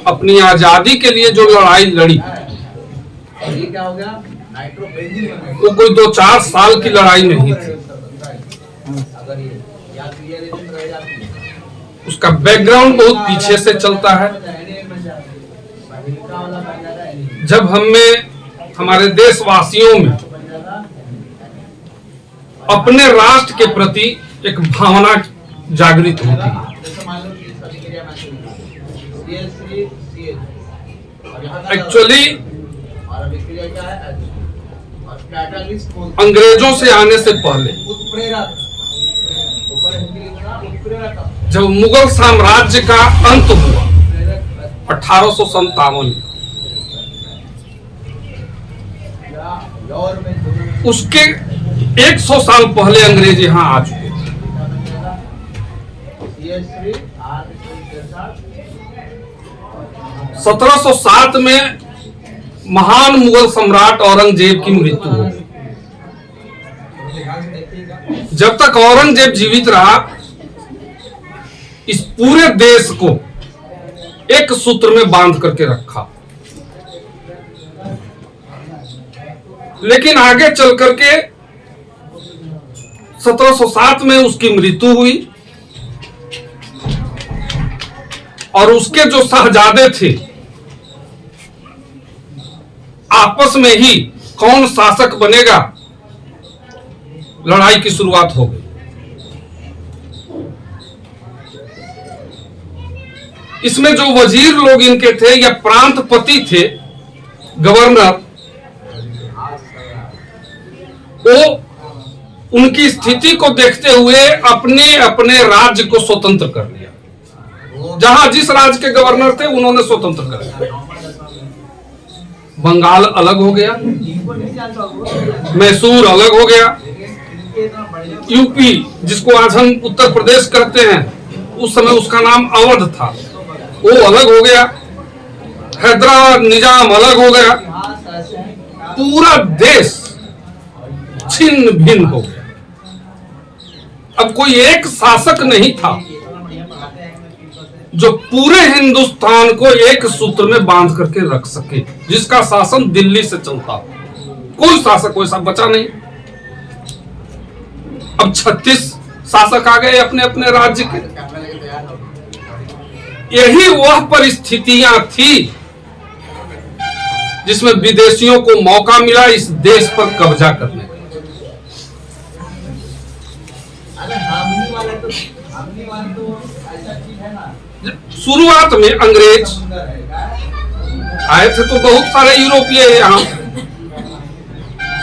अपनी आजादी के लिए जो लड़ाई लड़ी वो कोई 2-4 साल की लड़ाई नहीं थी। उसका बैकग्राउंड बहुत पीछे से चलता है। जब हमारे देशवासियों में अपने राष्ट्र के प्रति एक भावना जागृत होती है। एक्चुअली अंग्रेजों से आने से पहले जब मुगल साम्राज्य का अंत हुआ 1857 में, उसके 100 साल पहले अंग्रेज यहाँ आ चुके। 1707 में महान मुगल सम्राट औरंगजेब की मृत्यु हो गई। जब तक औरंगजेब जीवित रहा, इस पूरे देश को एक सूत्र में बांध करके रखा। लेकिन आगे चल करके 1707 में उसकी मृत्यु हुई और उसके जो शहजादे थे आपस में ही कौन शासक बनेगा, लड़ाई की शुरुआत हो गई। इसमें जो वजीर लोग इनके थे या प्रांतपति थे, गवर्नर, वो उनकी स्थिति को देखते हुए अपने अपने राज्य को स्वतंत्र कर लिया। जहां जिस राज्य के गवर्नर थे उन्होंने स्वतंत्र कर लिया। बंगाल अलग हो गया, मैसूर अलग हो गया, यूपी जिसको आज हम उत्तर प्रदेश कहते हैं, उस समय उसका नाम अवध था, वो अलग हो गया, हैदराबाद निजाम अलग हो गया। पूरा देश छिन्न भिन्न हो गया। अब कोई एक शासक नहीं था जो पूरे हिंदुस्तान को एक सूत्र में बांध करके रख सके, जिसका शासन दिल्ली से चलता। कोई शासक वैसा बचा नहीं। अब 36 शासक आ गए अपने अपने राज्य के। यही वह परिस्थितियां थी जिसमें विदेशियों को मौका मिला इस देश पर कब्जा करने का। शुरुआत में अंग्रेज आए थे तो बहुत सारे यूरोपीय यहाँ।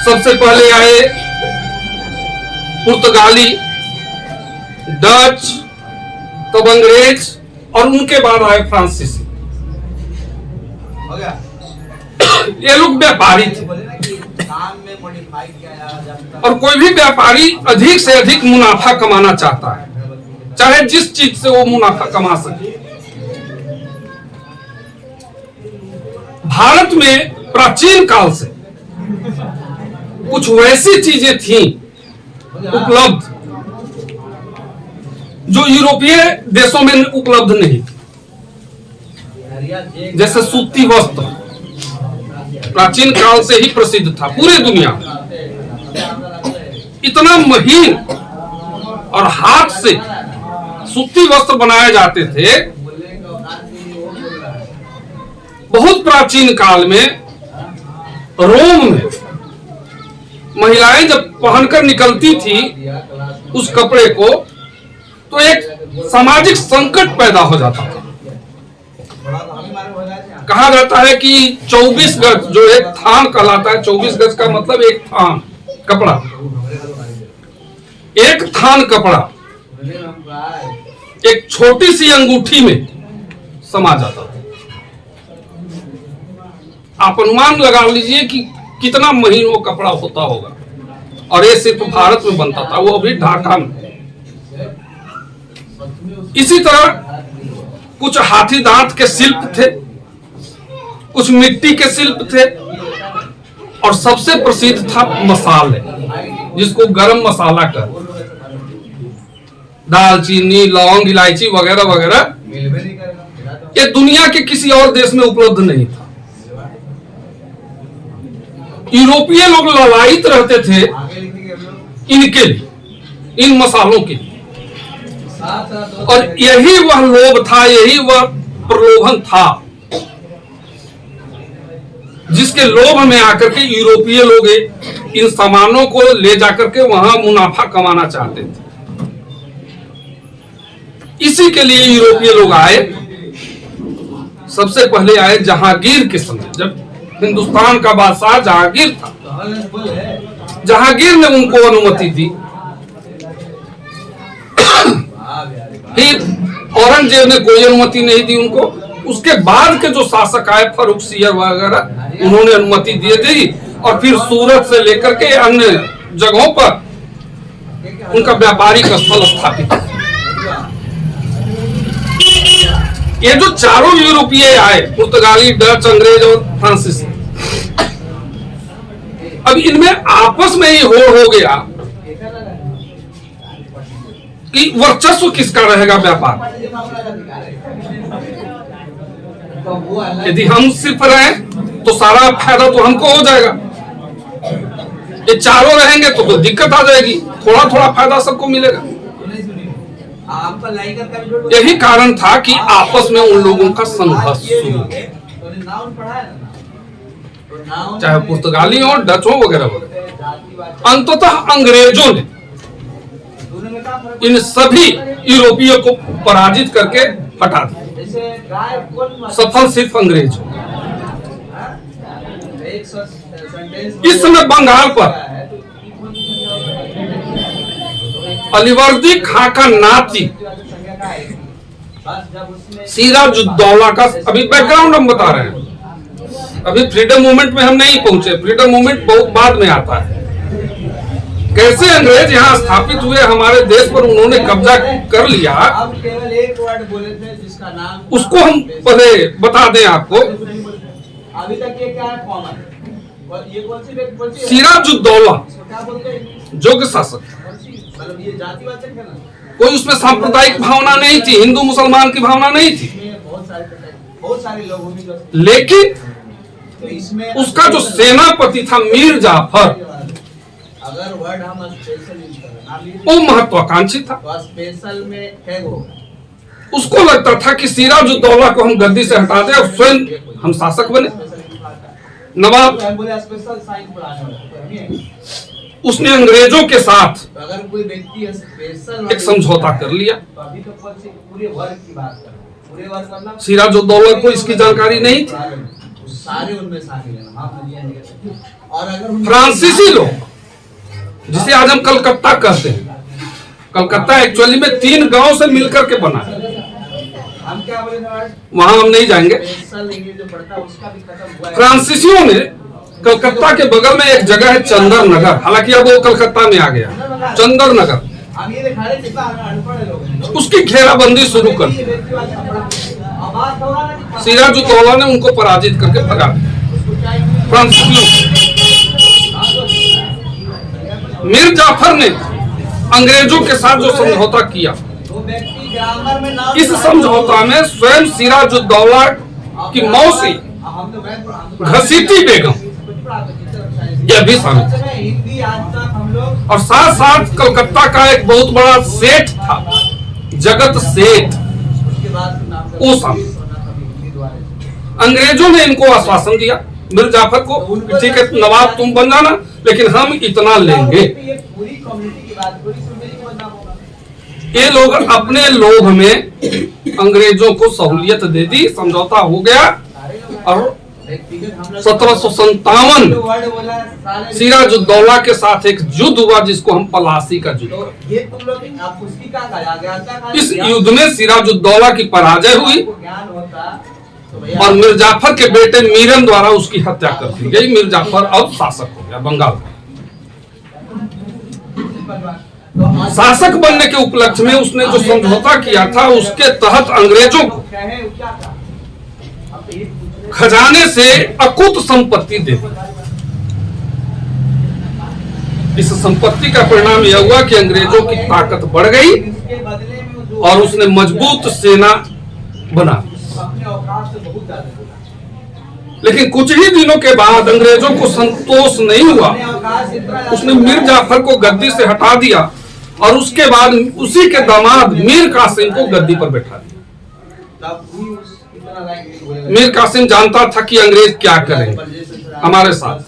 सबसे पहले आए पुर्तगाली, डच, तब अंग्रेज और उनके बाद आए फ्रांसीसी। ये लोग व्यापारी थे और कोई भी व्यापारी अधिक से अधिक मुनाफा कमाना चाहता है, चाहे जिस चीज से वो मुनाफा कमा सके। भारत में प्राचीन काल से कुछ वैसी चीजें थी उपलब्ध जो यूरोपीय देशों में उपलब्ध नहीं थी। जैसे सूती वस्त्र प्राचीन काल से ही प्रसिद्ध था पूरी दुनिया में। इतना महीन और हाथ से सूती वस्त्र बनाए जाते थे। बहुत प्राचीन काल में रोम में महिलाएं जब पहनकर निकलती थी उस कपड़े को, तो एक सामाजिक संकट पैदा हो जाता था। कहा जाता है कि 24 गज जो एक थान कहलाता है, 24 गज का मतलब एक थान कपड़ा, एक थान कपड़ा एक छोटी सी अंगूठी में समा जाता था। आप अनुमान लगा लीजिए कि कितना महीन वो कपड़ा होता होगा। और ये सिर्फ भारत में बनता था, वो अभी ढाका में। इसी तरह कुछ हाथी दांत के शिल्प थे, कुछ मिट्टी के शिल्प थे, और सबसे प्रसिद्ध था मसाले, जिसको गरम मसाला कहते, दालचीनी, लौंग, इलायची वगैरह वगैरह। ये दुनिया के किसी और देश में उपलब्ध नहीं था। यूरोपीय लोग ललायित रहते थे इनके लिए, इन मसालों के लिए, और यही वह लोभ था, यही वह प्रलोभन था जिसके लोभ में आकर के यूरोपीय लोग इन सामानों को ले जाकर के वहां मुनाफा कमाना चाहते थे। इसी के लिए यूरोपीय लोग आए। सबसे पहले आए जहांगीर के समय, जब हिंदुस्तान का बादशाह जहांगीर था। जहांगीर ने उनको अनुमति दी। फिर औरंगजेब ने कोई अनुमति नहीं दी उनको। उसके बाद के जो शासक आए, फर्रुख सियर वगैरह, उन्होंने अनुमति दे दी, और फिर सूरत से लेकर के अन्य जगहों पर उनका व्यापारिक स्थल स्थापित है। ये जो चारों यूरोपीय आए, पुर्तगाली, डच, अंग्रेज और फ्रांसीसी, अब इनमें आपस में ही हो गया कि वर्चस्व किसका रहेगा व्यापार। यदि हम सिर्फ रहें तो सारा फायदा तो हमको हो जाएगा, ये चारों रहेंगे तो दिक्कत आ जाएगी, थोड़ा थोड़ा फायदा सबको मिलेगा। यही कारण था कि आपस में उन लोगों का संघर्ष शुरू, चाहे पुर्तगाली हो, डच हो, वगैरह वगैरह। अंततः अंग्रेजों ने इन सभी यूरोपियों को पराजित करके हटा दिया। सफल सिर्फ अंग्रेज हो। इस समय बंगाल पर अलीवर्दी खां का नाती सिराजुद्दौला का, अभी बैकग्राउंड हम बता रहे हैं, अभी फ्रीडम मूवमेंट में हम नहीं पहुंचे, फ्रीडम मूवमेंट बहुत बाद में आता है। कैसे अंग्रेज यहाँ स्थापित हुए, हमारे देश पर उन्होंने कब्जा कर लिया, केवल एक वर्ड बोले थे जिसका नाम, उसको हम पहले बता दें आपको। अभी तक ये क्या है, कॉमन, ये कौन सी सिराजुद्दौला जोग्य शासक, मतलब ये जातिवाचक है ना, कोई उसमें सांप्रदायिक भावना नहीं थी, हिंदू मुसलमान की भावना नहीं थी। बहुत सारे लोग होंगे, लेकिन तो इसमें उसका जो सेनापति था मीर जाफर, अगर वर्ड हम स्पेशल यूज करें, वो महत्वाकांक्षी था। तो स्पेशल में है वो, उसको लगता था कि सिराजुद्दौला को हम गद्दी से हटा दें और स्वयं हम शासक बने, नवाब। स्पेशल साइन पढ़ाने, उसने अंग्रेजों के साथ अगर कोई व्यक्ति स्पेशल एक समझौता कर लिया। तो अभी तो पूरे वर्ग की बात करें, पूरे वर्ग मतलब सिराजुद्दौला को इसकी जानकारी नहीं थी। सारे उनमें शामिल हैं। और अगर फ्रांसीसी लोग, जिसे आज हम कलकत्ता कहते हैं, कलकत्ता एक्चुअली में 3 गांव से मिलकर के बना है। हम क्या बोले, वहां हम नहीं जाएंगे। फ्रांसीसियों ने कलकत्ता के बगल में एक जगह है चंदर नगर, हालांकि अब वो कलकत्ता में आ गया, चंदर नगर, उसकी घेराबंदी शुरू कर दी। सिराजुद्दौला ने उनको पराजित करके भगा दिया फ्रांसीसियों। मीर जाफर ने अंग्रेजों के साथ जो समझौता किया, इस समझौता में स्वयं सिराजुद्दौला की मौसी घसीटी बेगम यह भी शामिल, और साथ साथ कलकत्ता का एक बहुत बड़ा सेठ था, जगत सेठ, वो शामिल। अंग्रेजों ने इनको आश्वासन दिया मीर जाफर को, ठीक है नवाब तुम बन जाना, लेकिन हम इतना लेंगे। ये लोग अपने लोभ में अंग्रेजों को सहूलियत दे दी, समझौता हो गया, और 1757 सिराजुद्दौला के साथ एक युद्ध हुआ जिसको हम पलासी का युद्ध। इस युद्ध में सिराजुद्दौला की पराजय हुई और मीर जाफर के बेटे मीरन द्वारा उसकी हत्या कर दी गई। मीर जाफर अब शासक हो गया बंगाल का। शासक बनने के उपलक्ष्य में उसने जो समझौता किया था, उसके तहत अंग्रेजों को खजाने से अकुत संपत्ति दे दी। इस संपत्ति का परिणाम यह हुआ कि अंग्रेजों की ताकत बढ़ गई और उसने मजबूत सेना बना। अपने औकात से बहुत ज्यादा बोला। लेकिन कुछ ही दिनों के बाद अंग्रेजों को संतोष नहीं हुआ, अपने औकात से इतना उसने मीर जाफर को गद्दी से हटा दिया और उसके बाद उसी के दामाद मीर कासिम को गद्दी पर बैठा दिया। तब भी इतना लाइक नहीं बोलेगा। मीर कासिम जानता था कि अंग्रेज क्या करेंगे हमारे साथ।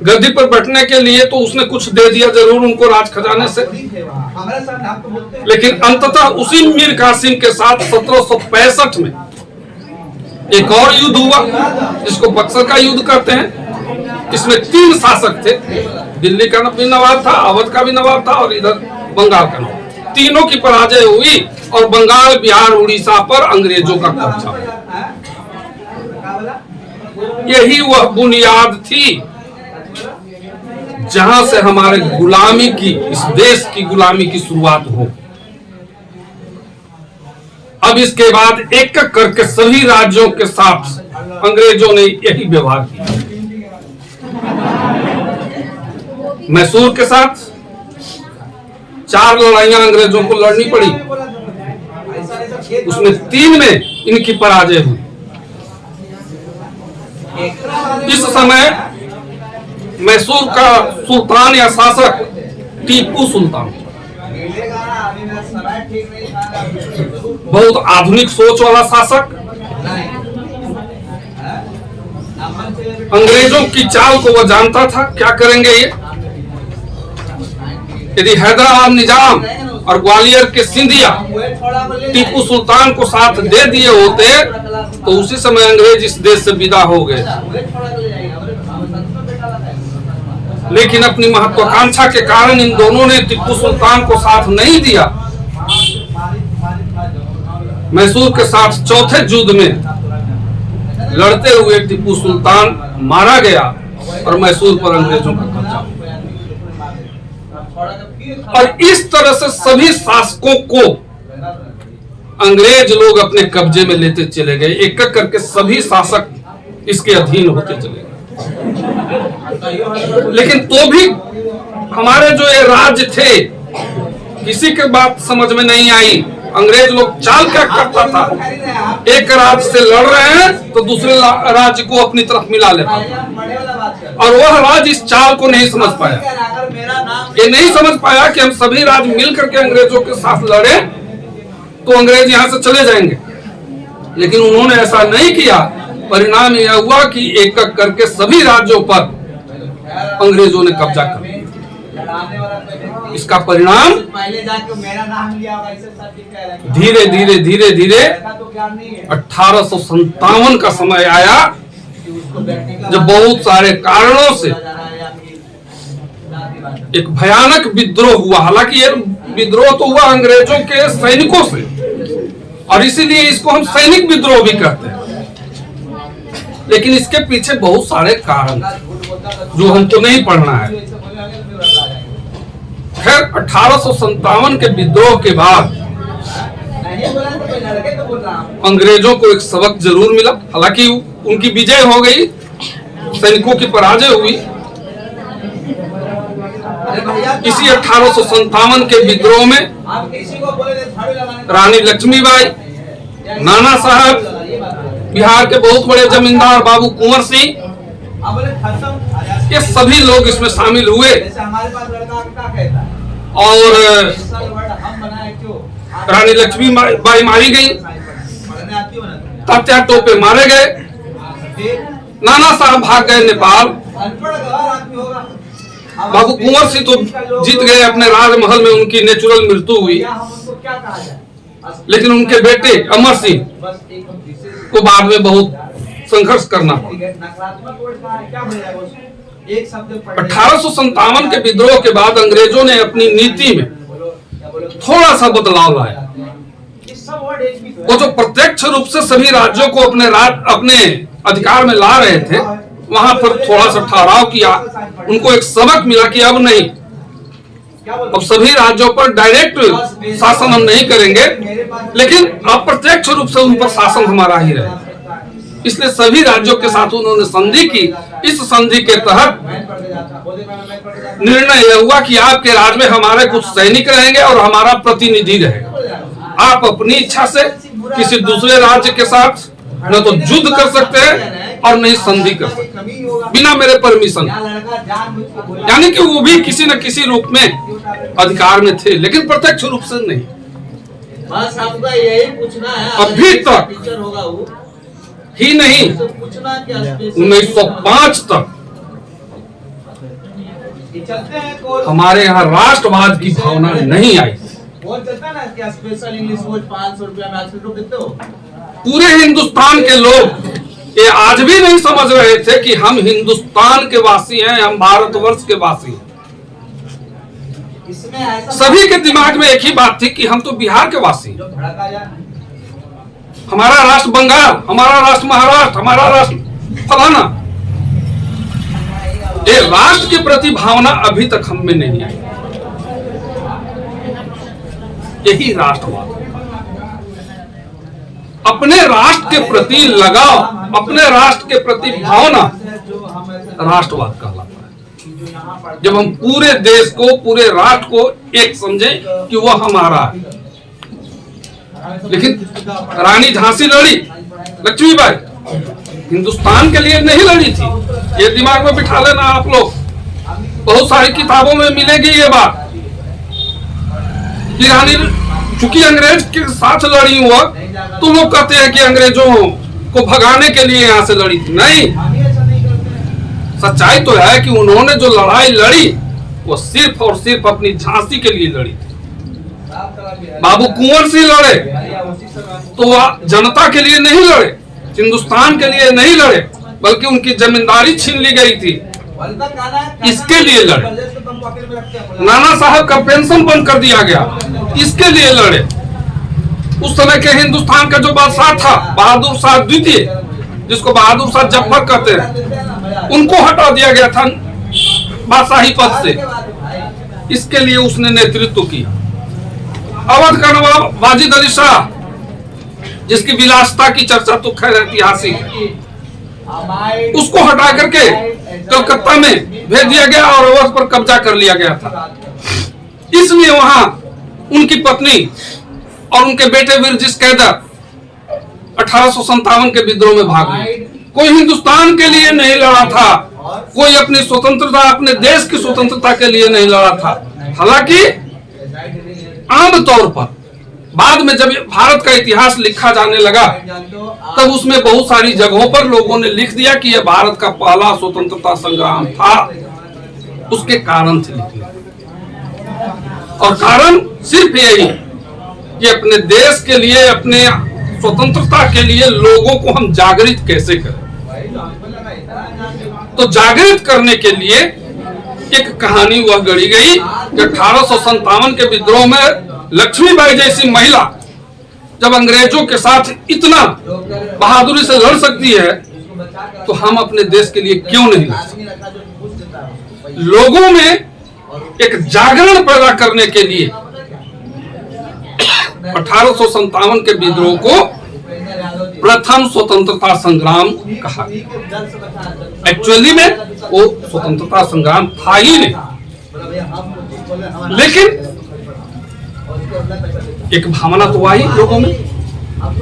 गद्दी पर बैठने के लिए तो उसने कुछ दे दिया जरूर उनको राज खजाने से, हमारे साथ आपको बोलते हैं। लेकिन अंततः उसी मीर कासिम के साथ 1765 में एक और युद्ध हुआ जिसको बक्सर का युद्ध कहते हैं। इसमें 3 शासक थे, दिल्ली का भी नवाब था, अवध का भी नवाब था और इधर बंगाल का नवाब। तीनों की पराजय हुई और बंगाल, बिहार, उड़ीसा पर अंग्रेजों का कब्जा हुआ। यही वह बुनियाद थी जहां से हमारे गुलामी की, इस देश की गुलामी की शुरुआत हो। अब इसके बाद एक एक करके सभी राज्यों के साथ अंग्रेजों ने यही व्यवहार किया। मैसूर के साथ 4 लड़ाइयां अंग्रेजों को लड़नी पड़ी, उसमें 3 में इनकी पराजय हुई। इस समय मैसूर का सुल्तान या शासक टीपू सुल्तान, बहुत आधुनिक सोच वाला शासक, अंग्रेजों की चाल को वह जानता था क्या करेंगे ये। यदि हैदराबाद निजाम और ग्वालियर के सिंधिया टीपू सुल्तान को साथ दे दिए होते तो उसी समय अंग्रेज इस देश से विदा हो गए। लेकिन अपनी महत्वाकांक्षा के कारण इन दोनों ने टीपू सुल्तान को साथ नहीं दिया। मैसूर के साथ चौथे युद्ध में लड़ते हुए टीपू सुल्तान मारा गया और मैसूर पर अंग्रेजों का कब्जा हुआ। और इस तरह से सभी शासकों को अंग्रेज लोग अपने कब्जे में लेते चले गए। एक एक करके सभी शासक इसके अधीन होते चले गए। लेकिन तो भी हमारे जो ये राज्य थे, किसी के बात समझ में नहीं आई। अंग्रेज लोग चाल क्या करता था, एक राज्य से लड़ रहे हैं तो दूसरे राज्य को अपनी तरफ मिला लेता था, और वह राज्य इस चाल को नहीं समझ पाया। ये नहीं समझ पाया कि हम सभी राज्य मिलकर के अंग्रेजों के साथ लड़े तो अंग्रेज यहाँ से चले जाएंगे। लेकिन उन्होंने ऐसा नहीं किया। परिणाम यह हुआ कि एक एक करके सभी राज्यों पर अंग्रेजों ने कब्जा कर लिया। इसका परिणाम धीरे धीरे धीरे धीरे 1857 का समय आया, जब बहुत सारे कारणों से एक भयानक विद्रोह हुआ। हालांकि ये विद्रोह तो हुआ अंग्रेजों के सैनिकों से, और इसीलिए इसको हम सैनिक विद्रोह भी कहते हैं। लेकिन इसके पीछे बहुत सारे कारण जो हमको नहीं पढ़ना है। खैर 1857 के विद्रोह के बाद अंग्रेजों को एक सबक जरूर मिला। हालांकि उनकी विजय हो गई, सैनिकों की पराजय हुई। इसी 1857 के विद्रोह में रानी लक्ष्मीबाई, नाना साहब, बिहार के बहुत बड़े जमींदार बाबू कुंवर सिंह, ये सभी लोग इसमें शामिल हुए और रानी लक्ष्मीबाई मारी गई, तात्या टोपे मारे गए, नाना साहब भाग गए नेपाल, बाबू कुंवर सिंह तो जीत गए अपने राजमहल में, उनकी नेचुरल मृत्यु हुई। लेकिन उनके बेटे अमर सिंह को बाद में बहुत संघर्ष करना पड़ा। 1857 के विद्रोह के बाद अंग्रेजों ने अपनी नीति में थोड़ा सा बदलाव लाया। वो जो प्रत्यक्ष रूप से सभी राज्यों को अपने अधिकार में ला रहे थे, वहां पर थोड़ा सा ठहराव किया। उनको एक सबक मिला कि अब नहीं, अब सभी राज्यों पर डायरेक्ट शासन हम नहीं करेंगे, लेकिन अप्रत्यक्ष रूप से उन पर शासन हमारा ही रहेगा। इसलिए सभी राज्यों के साथ उन्होंने संधि की। इस संधि के तहत निर्णय यह हुआ कि आपके राज्य में हमारे कुछ सैनिक रहेंगे और हमारा प्रतिनिधि रहेगा। आप अपनी इच्छा से किसी दूसरे राज्य के साथ न तो युद्ध कर सकते हैं और नहीं संधि कर सकते बिना मेरे परमिशन। यानी कि वो भी किसी न किसी रूप में अधिकार में थे, लेकिन प्रत्यक्ष रूप से नहीं। बस आपका यही पूछना है, अभी तक टीचर होगा वो ही नहीं, तो पूछना क्या 1905 तक चलते हैं कोर्स हमारे यहाँ राष्ट्रवाद की भावना नहीं आई। वो चलता है ना क्या स्पेशल इंग्लिश कोर्स 500 रुपया में आज रुक देते हो। पूरे हिंदुस्तान के लोग ये आज भी नहीं समझ रहे थे कि हम हिंदुस्तान के वासी हैं, हम भारतवर्ष के वासी हैं। इसमें ऐसा सभी के दिमाग में एक ही बात थी कि हम तो बिहार के वासी हैं। जो भड़का जाए हमारा राष्ट्र बंगाल, हमारा राष्ट्र महाराष्ट्र, हमारा राष्ट्र फलाना। ये राष्ट्र के प्रति भावना अभी तक हम में नहीं आई। यही राष्ट्रवाद, अपने राष्ट्र के प्रति लगाव, अपने राष्ट्र के प्रति भावना राष्ट्रवाद कहलाता है। जब हम पूरे देश को, पूरे राष्ट्र को एक समझे कि वह हमारा है। लेकिन रानी झांसी लड़ी, लक्ष्मीबाई हिंदुस्तान के लिए नहीं लड़ी थी। ये दिमाग में बिठा लेना आप लोग। बहुत सारी किताबों में मिलेगी ये बात कि रानी चूंकि अंग्रेज के साथ लड़ी हुआ, तो लोग कहते हैं कि अंग्रेजों को भगाने के लिए यहाँ से लड़ी थी। नहीं, सच्चाई तो है कि उन्होंने जो लड़ाई लड़ी वो सिर्फ और सिर्फ अपनी झांसी के लिए लड़ी थी। बाबू कुंवर सिंह लड़े तो वह जनता के लिए नहीं लड़े, हिंदुस्तान के लिए नहीं लड़े, बल्कि उनकी जमींदारी छीन ली गई थी, इसके लिए लड़े। नाना साहब का पेंशन बंद कर दिया गया, इसके लिए लड़े। उस समय के हिंदुस्तान का जो बादशाह था बहादुर शाह द्वितीय, जिसको बहादुर शाह जफर कहते हैं, उनको हटा दिया गया था बादशाही पद से। इसके लिए उसने नेतृत्व किया। अवध का नवाब वाजिद अली शाह, जिसकी विलासिता की चर्चा तो खैर ऐतिहासिक है, उसको हटा करके कलकत्ता में भेज दिया गया और अवध पर कब्जा कर लिया गया था। इसलिए वहां उनकी पत्नी और उनके बेटे वीरजिस कैदर 1857 के विद्रोह में भाग गए। कोई हिंदुस्तान के लिए नहीं लड़ा था, कोई अपनी स्वतंत्रता, अपने देश की स्वतंत्रता के लिए नहीं लड़ा था। हालांकि आम तौर पर बाद में जब भारत का इतिहास लिखा जाने लगा, तब उसमें बहुत सारी जगहों पर लोगों ने लिख दिया कि यह भारत का पहला स्वतंत्रता संग्राम था। उसके कारण थे लिखने, और कारण सिर्फ यही कि अपने देश के लिए, अपने स्वतंत्रता के लिए लोगों को हम जागृत कैसे करें। तो जागृत करने के लिए एक कहानी वह गढ़ी गई कि 1857 के विद्रोह में लक्ष्मीबाई जैसी महिला जब अंग्रेजों के साथ इतना बहादुरी से लड़ सकती है, तो हम अपने देश के लिए क्यों नहीं लड़ सकते। लोगों में एक जागरण पैदा करने के लिए 1857 के विद्रोह को प्रथम स्वतंत्रता संग्राम कहा। एक्चुअली में वो स्वतंत्रता संग्राम था ही नहीं, लेकिन एक भावना तो आई, लोगों में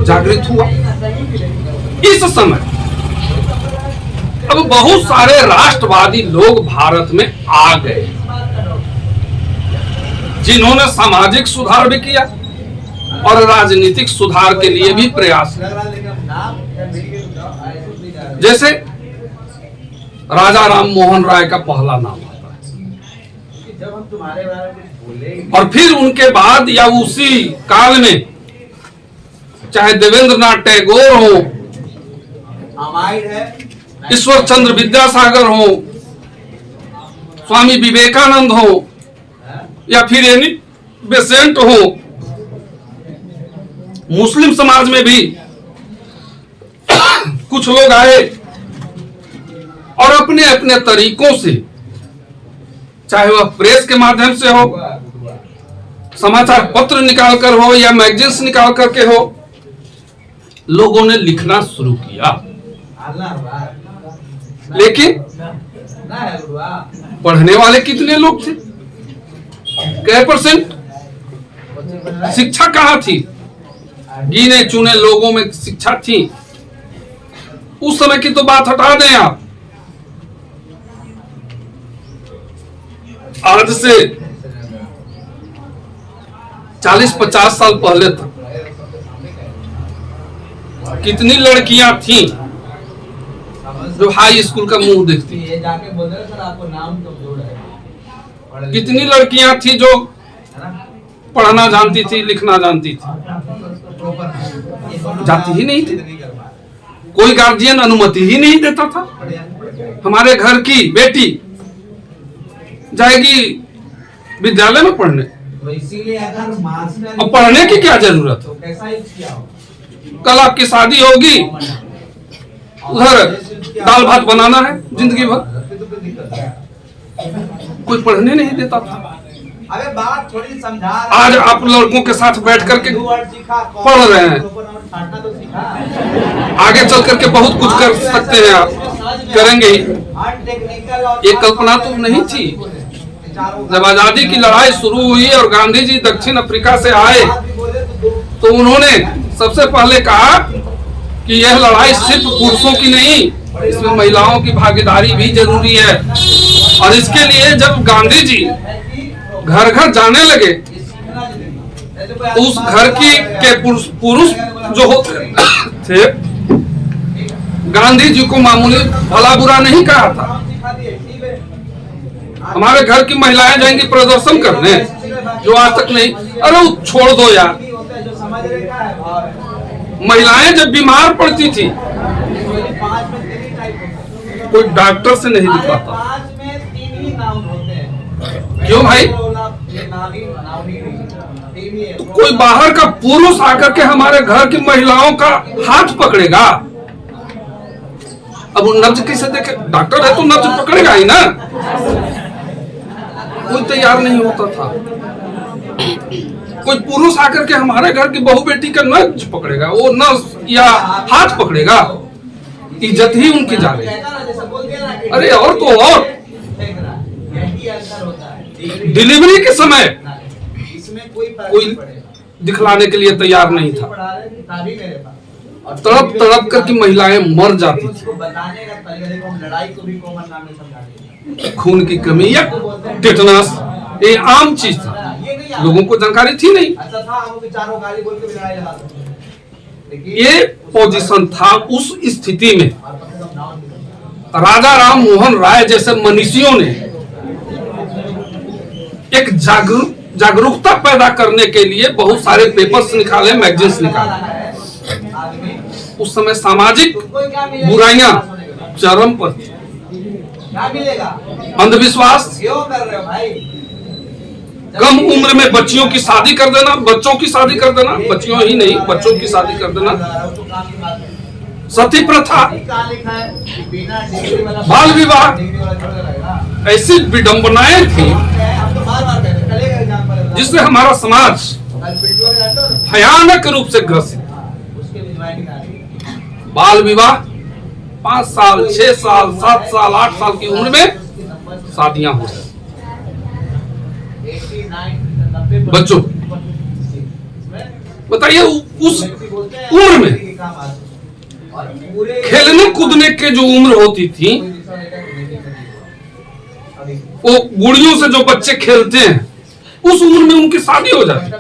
जागृत हुआ। इस समय अब बहुत सारे राष्ट्रवादी लोग भारत में आ गए, जिन्होंने सामाजिक सुधार भी किया और राजनीतिक सुधार के लिए भी प्रयास किया। जैसे राजा राम मोहन राय का पहला नाम आता है, और फिर उनके बाद या उसी काल में चाहे देवेंद्र नाथ टैगोर हो, ईश्वर चंद्र विद्यासागर हो, स्वामी विवेकानंद हो, या फिर एनी बेसेंट हो, मुस्लिम समाज में भी कुछ लोग आए और अपने अपने तरीकों से, चाहे वह प्रेस के माध्यम से हो, समाचार पत्र निकालकर हो या मैगजीन्स निकाल करके हो, लोगों ने लिखना शुरू किया। लेकिन पढ़ने वाले कितने लोग थे? कै %? शिक्षा कहाँ थी? गिने चुने लोगों में शिक्षा थी। उस समय की तो बात हटा दें आप, आज से 40-50 साल पहले तक कितनी लड़कियां थी जो हाई स्कूल का मुंह देखती, कितनी लड़कियां थी जो पढ़ना जानती थी, लिखना जानती थी, जाती ही नहीं थी। कोई गार्जियन अनुमति ही नहीं देता था। हमारे घर की बेटी जाएगी विद्यालय में पढ़ने, इसीलिए अगर मास्टर और पढ़ने की क्या जरूरत है? कल आपकी शादी होगी, उधर दाल भात बनाना है जिंदगी भर, कोई पढ़ने नहीं देता था। अबे बात थोड़ी समझा, आज आप लड़कों के साथ बैठ करके पढ़ रहे हैं, आगे चल करके बहुत कुछ कर सकते हैं आप, करेंगे ही। ये कल्पना तो नहीं थी। जब आजादी की लड़ाई शुरू हुई और गांधी जी दक्षिण अफ्रीका से आए तो उन्होंने सबसे पहले कहा कि यह लड़ाई सिर्फ पुरुषों की नहीं, इसमें महिलाओं की भागीदारी भी जरूरी है। और इसके लिए जब गांधी जी घर घर जाने लगे तो उस घर के पुरुष जो होते थे, गांधी जी को मामूली भला बुरा नहीं कहा था। हमारे घर की महिलाएं जाएंगी प्रदर्शन करने, जो आज तक नहीं, अरे छोड़ दो यार। महिलाएं जब बीमार पड़ती थी कोई डॉक्टर से नहीं दिखवाता। क्यों भाई? तो कोई बाहर का पुरुष आकर के हमारे घर की महिलाओं का हाथ पकड़ेगा? अब वो नब्ज किसे देखे? डॉक्टर है तो नब्ज पकड़ेगा ही ना। कोई तैयार नहीं होता था। कोई पुरुष आकर के हमारे घर की बहू बेटी का नब्ज पकड़ेगा, वो नब्ज या हाथ पकड़ेगा, इज्जत ही उनकी जा रही। अरे और तो और डिलीवरी के समय कोई दिखलाने के लिए तैयार नहीं था। तड़प तड़प करके महिलाएं मर जाती थी। खून की कमी या टेटनस, ये आम चीज था, लोगों को जानकारी थी नहीं। ये पोजीशन था। उस स्थिति में राजा राम मोहन राय जैसे मनीषियों ने एक जागरूकता पैदा करने के लिए बहुत सारे पेपर्स निकाले, मैगजीन्स निकाले। उस समय सामाजिक बुराइयां चरम पर थी। अंधविश्वास, कम उम्र में बच्चियों की शादी कर देना, बच्चों की शादी कर देना, बच्चियों ही नहीं बच्चों की शादी कर देना, सती प्रथा, बाल विवाह, ऐसी विडंबनाएं थी जिससे हमारा समाज भयानक रूप से ग्रसित। बाल विवाह 5 साल, 6 साल, 7 साल, 8 साल की उम्र में शादियां हो रही बच्चों। बताइए उस उम्र में खेलने कूदने के जो उम्र होती थी, वो गुड़ियों से जो बच्चे खेलते हैं, उस उम्र में उनकी शादी हो जाती।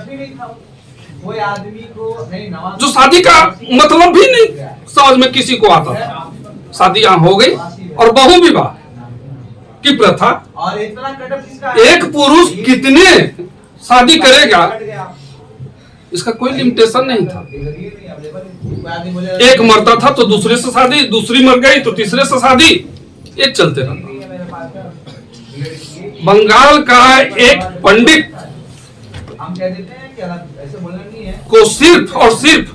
जो शादी का मतलब भी नहीं समझ में किसी को आता था। शादियां हो गई और बहु विवाह की प्रथा। एक पुरुष कितने शादी करेगा इसका कोई लिमिटेशन नहीं था। एक मरता था तो दूसरे से शादी, दूसरी मर गई तो तीसरे से शादी, एक चलते रहता। बंगाल का एक पंडित को सिर्फ और सिर्फ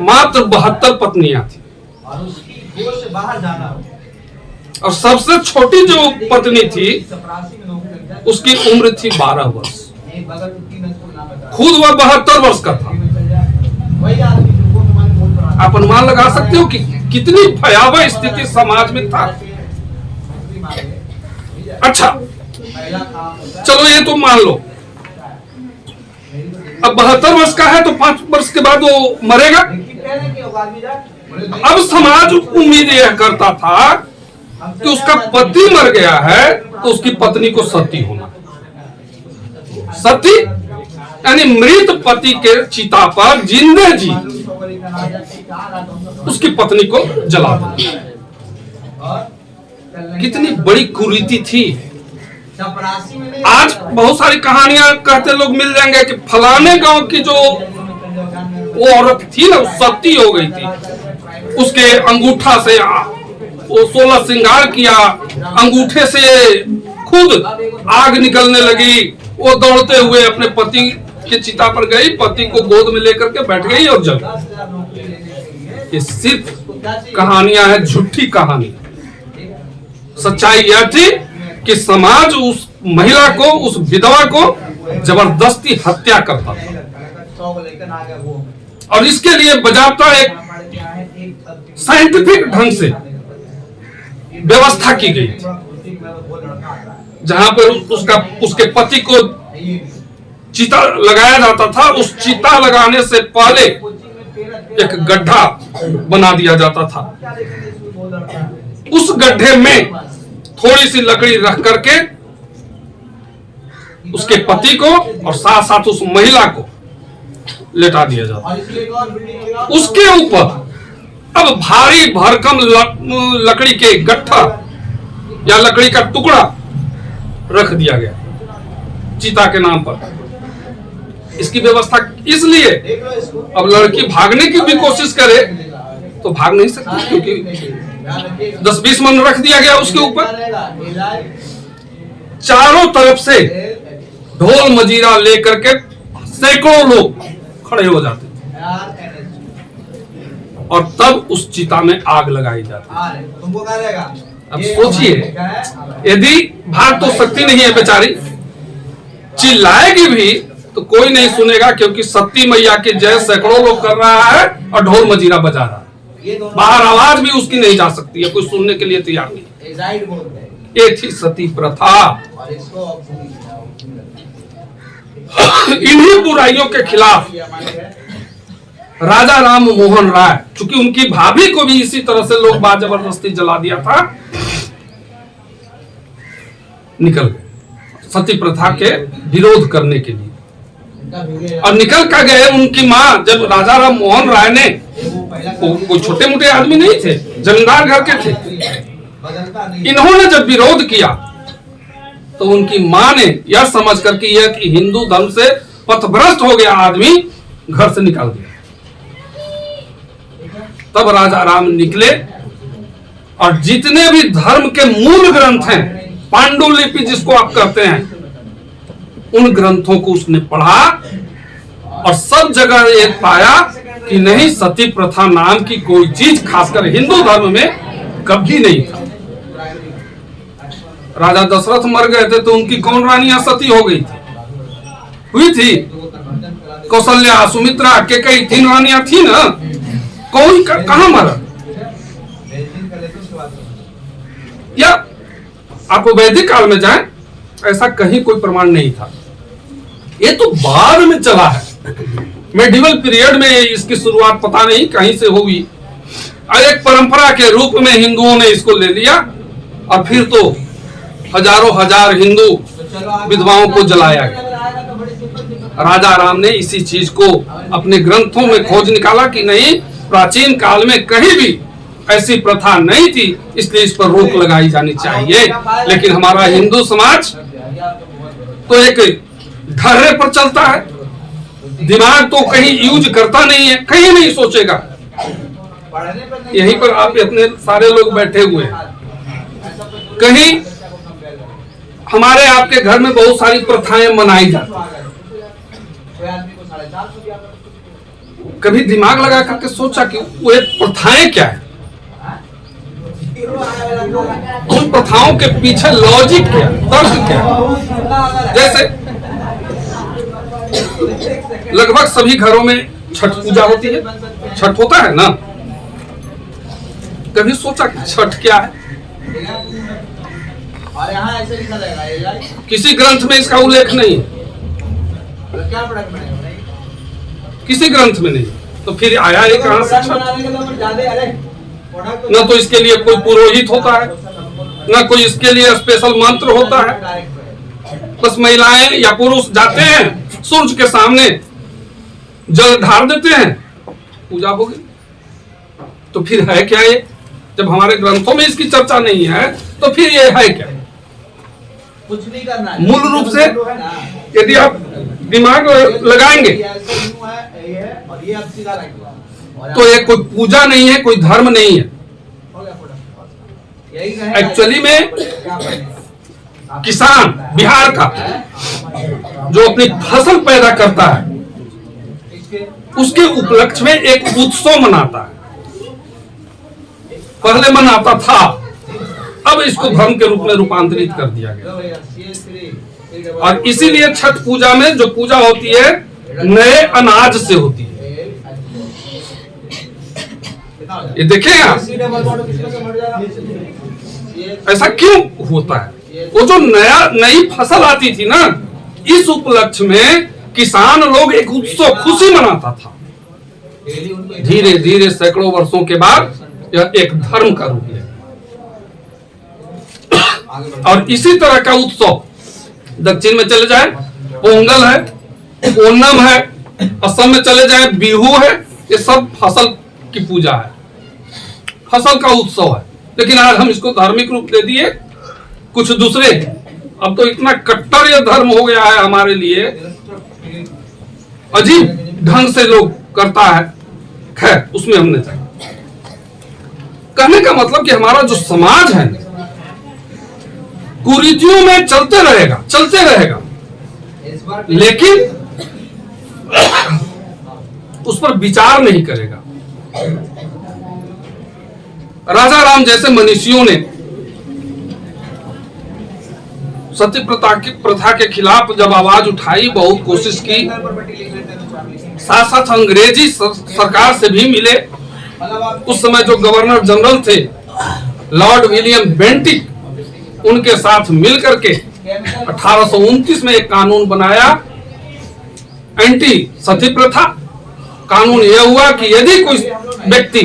मात्र 72 पत्नियां थी और सबसे छोटी जो पत्नी थी उसकी उम्र थी 12 वर्ष। खुद वह 72 वर्ष का था। आप अनुमान लगा सकते हो कि कितनी भयावह स्थिति समाज में था। अच्छा चलो ये तो मान लो अब 72 वर्ष का है तो 5 वर्ष के बाद वो मरेगा। अब समाज उम्मीद यह करता था कि उसका पति मर गया है तो उसकी पत्नी को सती होना। सती यानी मृत पति के चिता पर जिंदे जी उसकी पत्नी को जला देना। कितनी बड़ी कुरीति थी। आज बहुत सारी कहानियां कहते लोग मिल जाएंगे कि फलाने गांव की जो वो औरत थी ना, सती हो गई थी। उसके अंगूठा से वो 16 श्रृंगार किया, अंगूठे से खुद आग निकलने लगी। वो दौड़ते हुए अपने पति के चिता पर गई, पति को गोद में लेकर के बैठ गई और जल। ये सिर्फ कहानियां हैं, झूठी कहानी। सच्चाई यह थी कि समाज उस महिला को, उस विधवा को जबरदस्ती हत्या करता था और इसके लिए बजाता एक साइंटिफिक ढंग से व्यवस्था की गई थी, जहां पर उसके पति को चिता लगाया जाता था। उस चिता लगाने से पहले एक गड्ढा बना दिया जाता था। उस गड्ढे में थोड़ी सी लकड़ी रख करके उसके पति को और साथ साथ उस महिला को लेटा दिया जाता। उसके ऊपर अब भारी भरकम लकड़ी के गट्ठा या लकड़ी का टुकड़ा रख दिया गया चिता के नाम पर। इसकी व्यवस्था इसलिए अब लड़की भागने की भी कोशिश करे तो भाग नहीं सकती, क्योंकि 10-20 मन रख दिया गया उसके ऊपर। चारों तरफ से ढोल मजीरा लेकर के सैकड़ों लोग खड़े हो जाते थे और तब उस चिता में आग लगाई जाती। अब सोचिए, यदि भाग तो सकती नहीं है बेचारी, चिल्लाएगी भी तो कोई नहीं सुनेगा, क्योंकि सती मैया की जय सैकड़ों लोग कर रहा है और ढोल मजीरा बजा रहा है। बाहर आवाज भी उसकी नहीं जा सकती है, कोई सुनने के लिए तैयार नहीं। ये थी सती प्रथा। इन्हीं बुराइयों के खिलाफ राजा राम मोहन राय, चूंकि उनकी भाभी को भी इसी तरह से लोग जबरदस्ती जला दिया था, निकल गए सती प्रथा के विरोध करने के लिए। और निकल कर गए उनकी माँ। जब राजा राम मोहन राय ने, कोई छोटे मोटे आदमी नहीं थे, जमींदार घर के थे, इन्होंने जब विरोध किया तो उनकी माँ ने यह समझ कर कि यह कि हिंदू धर्म से पथभ्रष्ट हो गया आदमी, घर से निकाल दिया। तब राजा राम निकले और जितने भी धर्म के मूल ग्रंथ हैं, पांडुलिपि जिसको आप कहते हैं, उन ग्रंथों को उसने पढ़ा और सब जगह ये पाया कि नहीं, सती प्रथा नाम की कोई चीज खासकर हिंदू धर्म में कभी नहीं था। राजा दशरथ मर गए थे तो उनकी कौन रानियां सती हो गई थी? हुई थी कौशल्या, सुमित्रा, केकई, 3 रानियां थी ना। कौन कहां मरा? या आप वैदिक काल में जाएं, ऐसा कहीं कोई प्रमाण नहीं था। ये तो बाद में चला है, मेडिवल पीरियड में इसकी शुरुआत पता नहीं कहीं से हुई और एक परंपरा के रूप में हिंदुओं ने इसको ले लिया और फिर तो हजारों हजार हिंदू विधवाओं को जलाया गया। राजा राम ने इसी चीज को अपने ग्रंथों में खोज निकाला कि नहीं, प्राचीन काल में कहीं भी ऐसी प्रथा नहीं थी, इसलिए इस पर रोक लगाई जानी चाहिए। लेकिन हमारा हिंदू समाज तो एक ढर्रे पर चलता है, दिमाग तो कहीं यूज करता नहीं है, कहीं नहीं सोचेगा। यहीं पर आप इतने सारे लोग बैठे हुए हैं, कहीं हमारे आपके घर में बहुत सारी प्रथाएं मनाई जाती हैं। कभी दिमाग लगा करके सोचा कि वो प्रथाएं क्या है, उन प्रथाओं के पीछे लॉजिक क्या, तर्क क्या? जैसे लगभग सभी घरों में छठ पूजा होती है, छठ होता है ना। कभी सोचा कि छठ क्या है? किसी ग्रंथ में इसका उल्लेख नहीं। किसी ग्रंथ में नहीं। तो फिर आया ये कहां से? न तो इसके लिए कोई पुरोहित होता है, न कोई इसके लिए स्पेशल मंत्र होता है। बस महिलाएं या पुरुष जाते हैं, सूर्य के सामने जल ढार देते हैं, पूजा हो गई। तो फिर है क्या ये? जब हमारे ग्रंथों में इसकी चर्चा नहीं है तो फिर ये है क्या? कुछ नहीं करना है। मूल रूप से यदि आप दिमाग लगाएंगे तो ये कोई पूजा नहीं है, कोई धर्म नहीं है। एक्चुअली में किसान बिहार का जो अपनी फसल पैदा करता है उसके उपलक्ष्य में एक उत्सव मनाता है। पहले मनाता था, अब इसको धर्म के रूप में रूपांतरित कर दिया गया। और इसीलिए छठ पूजा में जो पूजा होती है नए अनाज से होती है। ये देखें आप, ऐसा क्यों होता है? वो जो नई फसल आती थी ना, इस उपलक्ष्य में किसान लोग एक उत्सव खुशी मनाता था। धीरे धीरे सैकड़ों वर्षों के बाद यह एक धर्म का रूप ले। और इसी तरह का उत्सव दक्षिण में चले जाए पोंगल है, ओणम है, असम में चले जाए बिहू है। ये सब फसल की पूजा है, फसल का उत्सव है। लेकिन आज हम इसको धार्मिक रूप दे दिए कुछ दूसरे। अब तो इतना कट्टर यह धर्म हो गया है हमारे लिए, अजीब ढंग से लोग करता है। खैर उसमें हमने जाए, कहने का मतलब कि हमारा जो समाज है कुरीतियों में चलते रहेगा, लेकिन उस पर विचार नहीं करेगा। राजा राम जैसे मनीषियों ने सती प्रथा के खिलाफ जब आवाज उठाई, बहुत कोशिश की, साथ साथ अंग्रेजी सरकार से भी मिले। उस समय जो गवर्नर जनरल थे लॉर्ड विलियम बेंटिक, उनके साथ मिलकर के 1829 में एक कानून बनाया, एंटी सती प्रथा कानून। यह हुआ कि यदि कोई व्यक्ति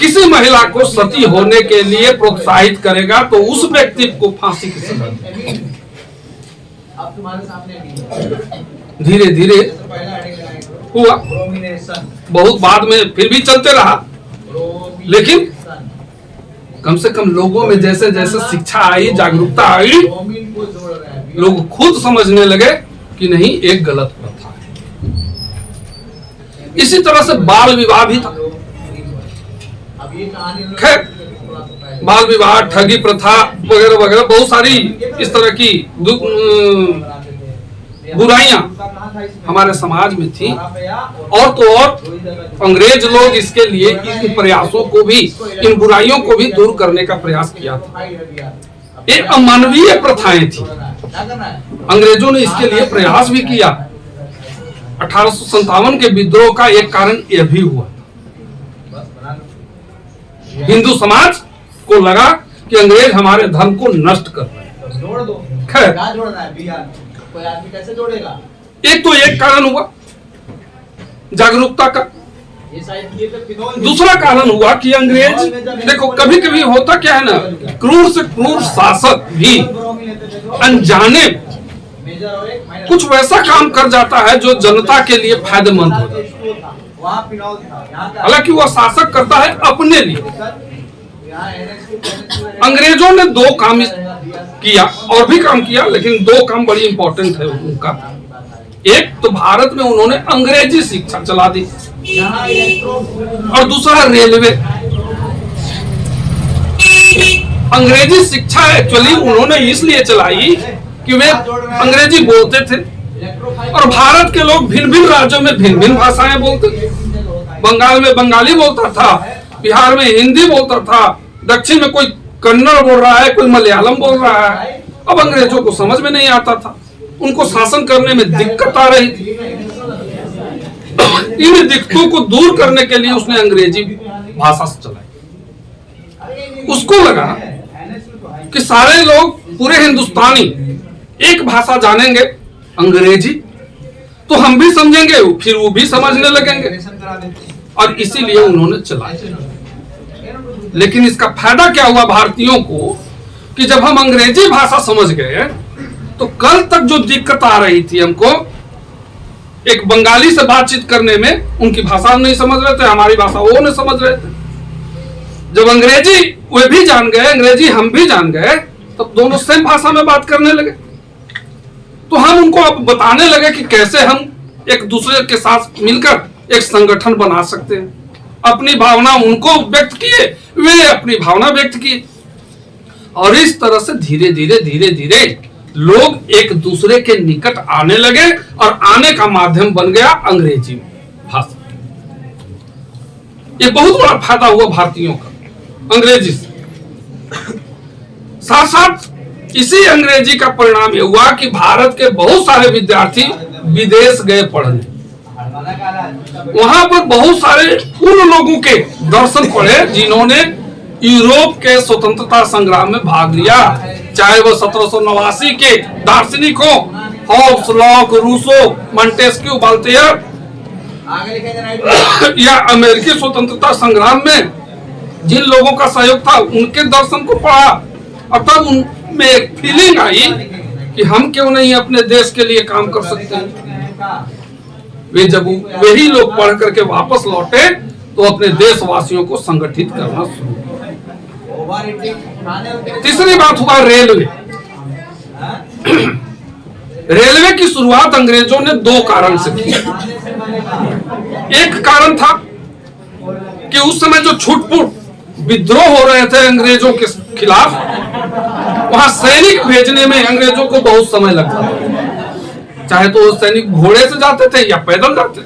किसी महिला को सती होने के लिए प्रोत्साहित करेगा तो उस व्यक्ति को फांसी की सजा दी। धीरे धीरे हुआ, बहुत बाद में फिर भी चलते रहा, लेकिन कम से कम लोगों में जैसे जैसे शिक्षा आई, जागरूकता आई, लोग खुद समझने लगे कि नहीं एक गलत प्रथा है। इसी तरह से बाल विवाह भी था। खैर बाल विवाह, ठगी प्रथा वगैरह वगैरह बहुत सारी इस तरह की बुराइयां हमारे समाज में थी। और तो और अंग्रेज लोग इसके लिए इन प्रयासों को भी, इन बुराइयों को भी दूर करने का प्रयास किया था। ये अमानवीय प्रथाएं थी, अंग्रेजों ने इसके लिए प्रयास भी किया। 1857 के विद्रोह का एक कारण यह भी हुआ। हिंदू समाज को लगा कि अंग्रेज हमारे धर्म को नष्ट कर रहे हैं। खैर एक तो एक कारण हुआ जागरूकता का। दूसरा कारण हुआ कि अंग्रेज, देखो कभी कभी होता क्या है ना, क्रूर से क्रूर शासक भी अनजाने कुछ वैसा काम कर जाता है जो जनता के लिए फायदेमंद हो। हालांकि वह शासक करता है अपने लिए। अंग्रेजों ने दो काम किया, और भी काम किया, लेकिन दो काम बड़ी इंपॉर्टेंट है उनका। एक तो भारत में उन्होंने अंग्रेजी शिक्षा चला दी, और दूसरा रेलवे। अंग्रेजी शिक्षा एक्चुअली उन्होंने इसलिए चलाई कि वे अंग्रेजी बोलते थे, और भारत के लोग भिन्न भिन्न राज्यों में भिन्न भिन्न भाषाएं बोलते थे। बंगाल में बंगाली बोलता था, बिहार में हिंदी बोलता था, दक्षिण में कोई कन्नड़ बोल रहा है, कोई मलयालम बोल रहा है। अब अंग्रेजों को समझ में नहीं आता था, उनको शासन करने में दिक्कत आ रही थी। इन दिक्कतों को दूर करने के लिए उसने अंग्रेजी भाषा चलाई। उसको लगा कि सारे लोग, पूरे हिंदुस्तानी एक भाषा जानेंगे, अंग्रेजी, तो हम भी समझेंगे, फिर वो भी समझने लगेंगे, और इसीलिए उन्होंने चलाया। लेकिन इसका फायदा क्या हुआ भारतीयों को कि जब हम अंग्रेजी भाषा समझ गए तो कल तक जो दिक्कत आ रही थी हमको एक बंगाली से बातचीत करने में, उनकी भाषा नहीं समझ रहे थे, हमारी भाषा वो नहीं समझ रहे थे। जब अंग्रेजी वे भी जान गए, अंग्रेजी हम भी जान गए, तब दोनों सेम भाषा में बात करने लगे। तो हम उनको अब बताने लगे कि कैसे हम एक दूसरे के साथ मिलकर एक संगठन बना सकते हैं। अपनी भावना उनको व्यक्त किए, वे अपनी भावना व्यक्त की, और इस तरह से धीरे धीरे लोग एक दूसरे के निकट आने लगे, और आने का माध्यम बन गया अंग्रेजी भाषा। ये बहुत बड़ा फायदा हुआ भारतीयों का अंग्रेजी से। साथ साथ इसी अंग्रेजी का परिणाम यह हुआ कि भारत के बहुत सारे विद्यार्थी विदेश गए पढ़ने। वहां पर बहुत सारे उन लोगों के दर्शन पढ़े जिन्होंने यूरोप के स्वतंत्रता संग्राम में भाग लिया, चाहे वो 1789 के दार्शनिकों Hobbes, Locke, Rousseau, Montesquieu, Voltaire, या अमेरिकी स्वतंत्रता संग्राम में जिन लोगों का सहयोग था उनके दर्शन को पढ़ा, और तब उनमें एक फीलिंग आई कि हम क्यों नहीं अपने देश के लिए काम कर सकते हैं। वे जब वही लोग पढ़ करके वापस लौटे तो अपने देशवासियों को संगठित करना शुरू किया। तीसरी बात हुआ रेलवे। रेलवे की शुरुआत अंग्रेजों ने दो कारण से की। एक कारण था कि उस समय जो छुटपुट विद्रोह हो रहे थे अंग्रेजों के खिलाफ, वहां सैनिक भेजने में अंग्रेजों को बहुत समय लगता था। चाहे तो वो सैनिक घोड़े से जाते थे या पैदल जाते थे,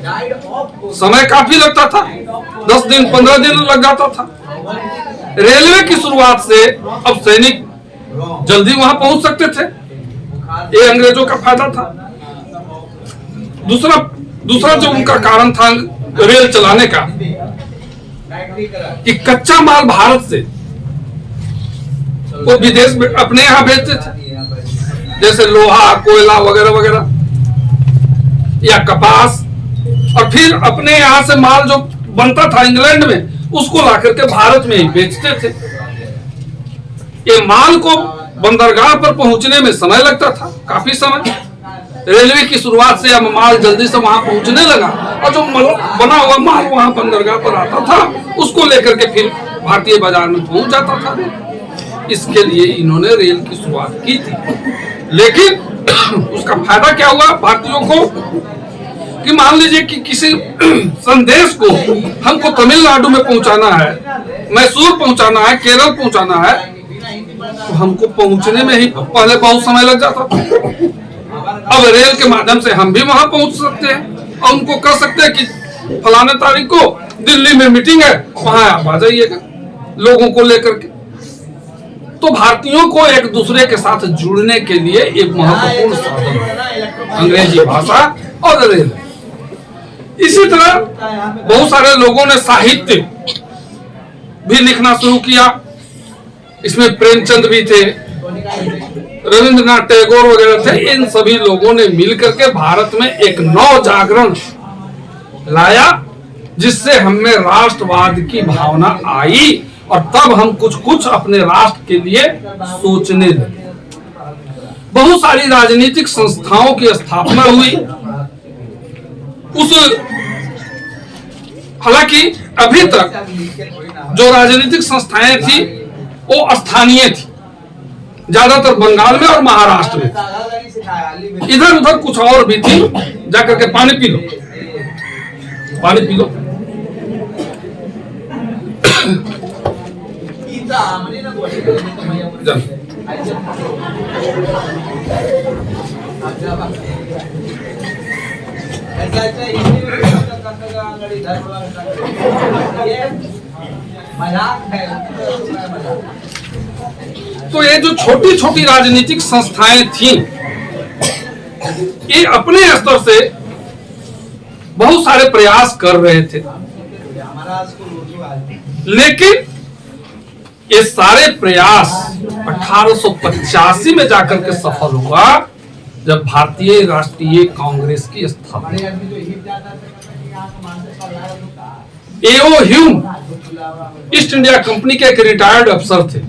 समय काफी लगता था, 10 दिन 15 दिन लग जाता था। रेलवे की शुरुआत से अब सैनिक जल्दी वहां पहुंच सकते थे, ये अंग्रेजों का फायदा था। दूसरा जो उनका कारण था रेल चलाने का, कि कच्चा माल भारत से वो विदेश में अपने यहाँ भेजते थे, जैसे लोहा, कोयला वगैरह वगैरह, या कपास, और फिर अपने यहाँ से माल जो बनता था इंग्लैंड में उसको ला करके भारत में ही बेचते थे। ये माल को बंदरगाह पर पहुंचने में समय लगता था, काफी समय। रेलवे की शुरुआत से अब माल जल्दी से वहां पहुंचने लगा, और जो बना हुआ माल वहां बंदरगाह पर आता था उसको लेकर के फिर भारतीय बाजार में पहुंच जाता था। इसके लिए इन्होंने रेल की शुरुआत की थी। लेकिन उसका फायदा क्या हुआ भारतीयों को कि मान लीजिए कि किसी संदेश को हमको तमिलनाडु में पहुंचाना है, मैसूर पहुंचाना है, केरल पहुंचाना है, तो हमको पहुंचने में ही पहले बहुत समय लग जाता था। अब रेल के माध्यम से हम भी वहां पहुंच सकते हैं और उनको कह सकते हैं कि फलाने तारीख को दिल्ली में मीटिंग है, वहां आप आ जाइएगा लोगों को लेकर के। तो भारतीयों को एक दूसरे के साथ जुड़ने के लिए एक महत्वपूर्ण साधन है अंग्रेजी भाषा और रेल। इसी तरह बहुत सारे लोगों ने साहित्य भी लिखना शुरू किया। इसमें प्रेमचंद भी थे, रविंद्रनाथ टैगोर वगैरह थे। इन सभी लोगों ने मिलकर के भारत में एक नव जागरण लाया, जिससे हमें राष्ट्रवाद की भावना आई और तब हम कुछ अपने राष्ट्र के लिए सोचने लगे। बहुत सारी राजनीतिक संस्थाओं की स्थापना हुई। हालांकि अभी तक जो राजनीतिक संस्थाएं थी वो स्थानीय थी, ज्यादातर बंगाल में और महाराष्ट्र में। इधर उधर कुछ और भी थी। जाकर के पानी पी लो, पानी पी लो। तो ये जो छोटी छोटी राजनीतिक संस्थाएं थीं, ये अपने स्तर से बहुत सारे प्रयास कर रहे थे, लेकिन ये सारे प्रयास 1885 में जाकर के सफल हुआ जब भारतीय राष्ट्रीय कांग्रेस की स्थापना। हमारे आदमी जो हिट जाता है कि यहाँ का मानसिक पर लाया होता एओ ह्यूम ईस्ट इंडिया कंपनी के एक रिटायर्ड अफसर थे,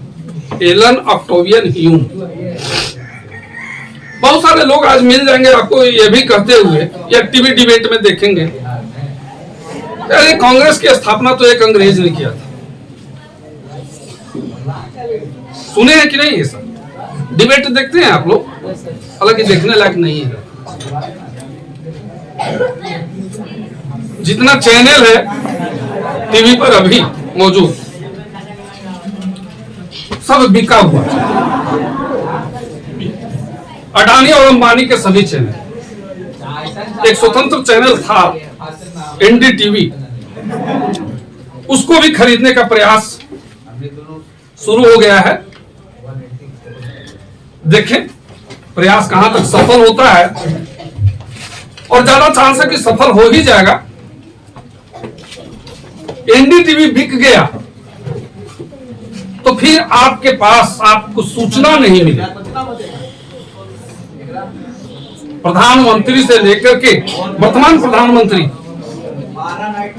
एलन ऑक्टेवियन ह्यूम। बहुत सारे लोग आज मिल जाएंगे आपको ये भी कहते हुए, या टीवी डिबेट में देखेंगे, अरे कांग्रेस की स्थापना तो एक अंग्रेज ने किया था। सुने हैं कि नहीं ये सब? डिबेट देखते हैं आप लोग? हालांकि देखने लायक नहीं है। जितना चैनल है टीवी पर अभी मौजूद, सब बिका हुआ। अडानी और अंबानी के सभी चैनल। एक स्वतंत्र चैनल था एनडीटीवी, उसको भी खरीदने का प्रयास शुरू हो गया है। देखें प्रयास कहां तक सफल होता है, और ज्यादा चांस है कि सफल हो ही जाएगा। एनडीटीवी बिक गया तो फिर आपके पास आपको सूचना नहीं मिली। प्रधानमंत्री से लेकर के वर्तमान प्रधानमंत्री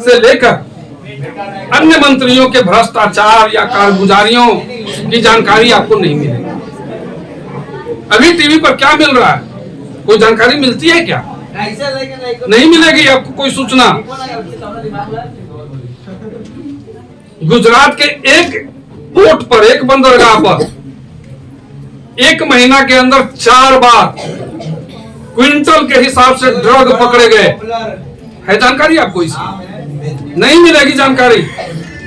से लेकर अन्य मंत्रियों के भ्रष्टाचार या कारगुजारियों की जानकारी आपको नहीं मिलेगी। अभी टीवी पर क्या मिल रहा है? कोई जानकारी मिलती है क्या? नहीं मिलेगी आपको कोई सूचना। गुजरात के एक पोर्ट पर, एक बंदरगाह पर 1 महीना के अंदर 4 बार क्विंटल के हिसाब से ड्रग पकड़े गए। है जानकारी आपको इसकी? नहीं मिलेगी जानकारी,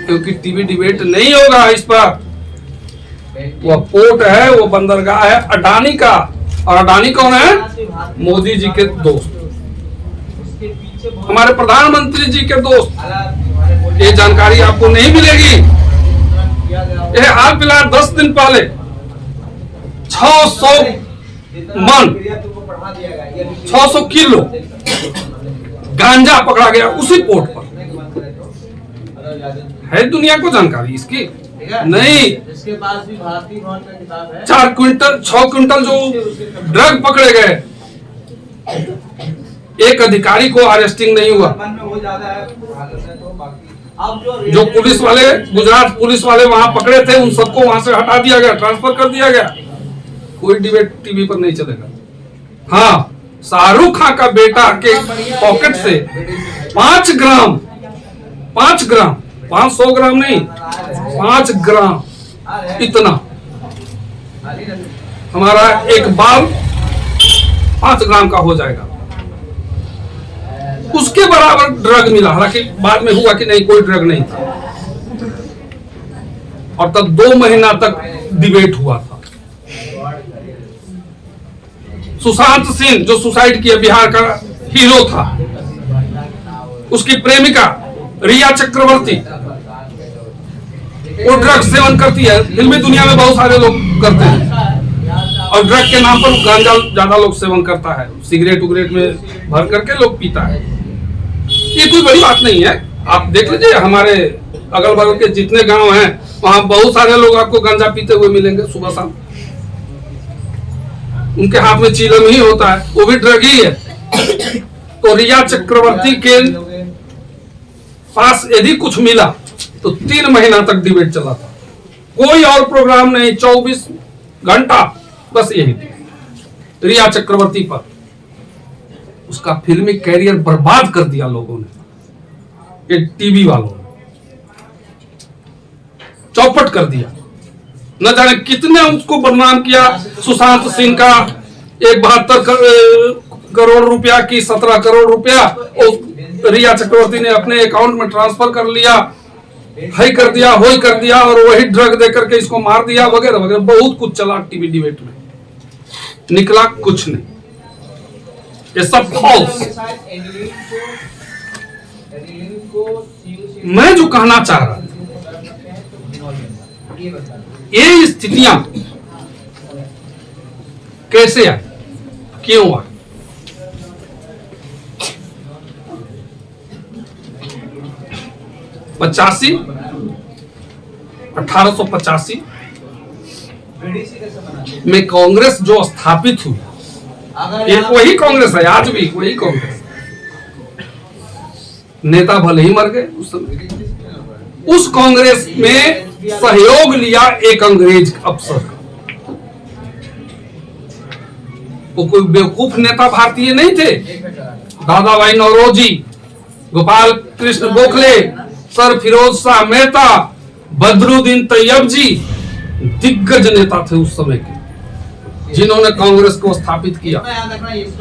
क्योंकि टीवी डिबेट नहीं होगा इस पर। वो पोर्ट है, वो बंदरगाह है अडानी का, और अडानी कौन है? मोदी जी के दोस्त, हमारे प्रधानमंत्री जी के दोस्त। ये जानकारी आपको नहीं मिलेगी। ये हाल फिलहाल 10 दिन पहले 600 मन 600 किलो गांजा पकड़ा गया उसी पोर्ट पर। है दुनिया को जानकारी इसकी? नहीं। इसके पास भी भारतीय भवन का किताब है। 4 क्विंटल 6 क्विंटल जो ड्रग पकड़े गए, एक अधिकारी को अरेस्टिंग नहीं हुआ। जो पुलिस वाले, गुजरात पुलिस वाले वहां पकड़े थे, उन सबको वहां से हटा दिया गया, ट्रांसफर कर दिया गया। कोई डिबेट टीवी पर नहीं चलेगा। हाँ, शाहरुख खान का बेटा के पॉकेट से 5 ग्राम 500 ग्राम नहीं, 5 ग्राम इतना हमारा एक बाल 5 ग्राम का हो जाएगा, उसके बराबर ड्रग मिला। हालांकि बाद में हुआ कि नहीं, कोई ड्रग नहीं था, और तब 2 महीना तक डिबेट हुआ था। सुशांत सिंह जो सुसाइड किया, बिहार का हीरो था, उसकी प्रेमिका रिया चक्रवर्ती वो ड्रग सेवन करती है। फिल्मी दुनिया में बहुत सारे लोग करते हैं, और ड्रग के नाम पर गांजा ज्यादा लोग सेवन करता है, सिगरेट उगरेट में भर करके लोग पीता है। ये कोई बड़ी बात नहीं है। आप देख लीजिए, हमारे अगल बगल के जितने गांव हैं वहां बहुत सारे लोग आपको गांजा पीते हुए मिलेंगे सुबह शाम। उनके हाथ में चीलम ही होता है, वो भी ड्रग ही है। तो रिया चक्रवर्ती के पास यदि कुछ मिला तो 3 महीना तक डिबेट चला था। कोई और प्रोग्राम नहीं, 24 घंटा बस यही रिया चक्रवर्ती पर। उसका फिल्मी कैरियर बर्बाद कर दिया लोगों ने, ये टीवी वालों ने चौपट कर दिया। न जाने कितने उसको बदनाम किया। सुशांत सिंह का 72 करोड़ रुपया की 17 करोड़ रुपया रिया चक्रवर्ती ने अपने अकाउंट में ट्रांसफर कर लिया, है कर दिया, होई कर दिया, और वही ड्रग देकर के इसको मार दिया, वगैरह वगैरह। बहुत कुछ चला टीवी डिबेट में, निकला कुछ नहीं। ये सब फॉल्स। मैं जो कहना चाह रहा था, ये स्थितियां कैसे आई, क्यों आई? '85 1885 में कांग्रेस जो स्थापित हुई, ये वही कांग्रेस है, आज भी वही कांग्रेस। नेता भले ही मर गए उस समय, उस कांग्रेस में सहयोग लिया एक अंग्रेज अफसर। वो कोई बेवकूफ नेता भारतीय नहीं थे। दादा भाई नौरोजी, गोपाल कृष्ण गोखले, सर फिरोज शाह मेहता, बदरुद्दीन तैयब जी दिग्गज नेता थे उस समय के, जिन्होंने कांग्रेस को स्थापित किया।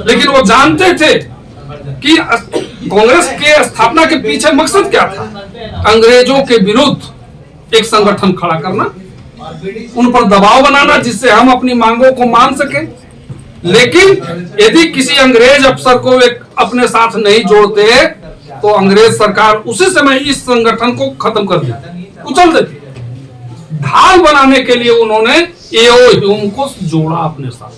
लेकिन वो जानते थे कि कांग्रेस के स्थापना के पीछे मकसद क्या था, अंग्रेजों के विरुद्ध एक संगठन खड़ा करना, उन पर दबाव बनाना जिससे हम अपनी मांगों को मान सकें। लेकिन यदि किसी अंग्रेज अफसर को एक अपने साथ नहीं जोड़ते तो अंग्रेज सरकार उसी समय इस संगठन को खत्म कर देती, कुचल देती। ढाल बनाने के लिए उन्होंने एओ ह्यूम को जोड़ा अपने साथ।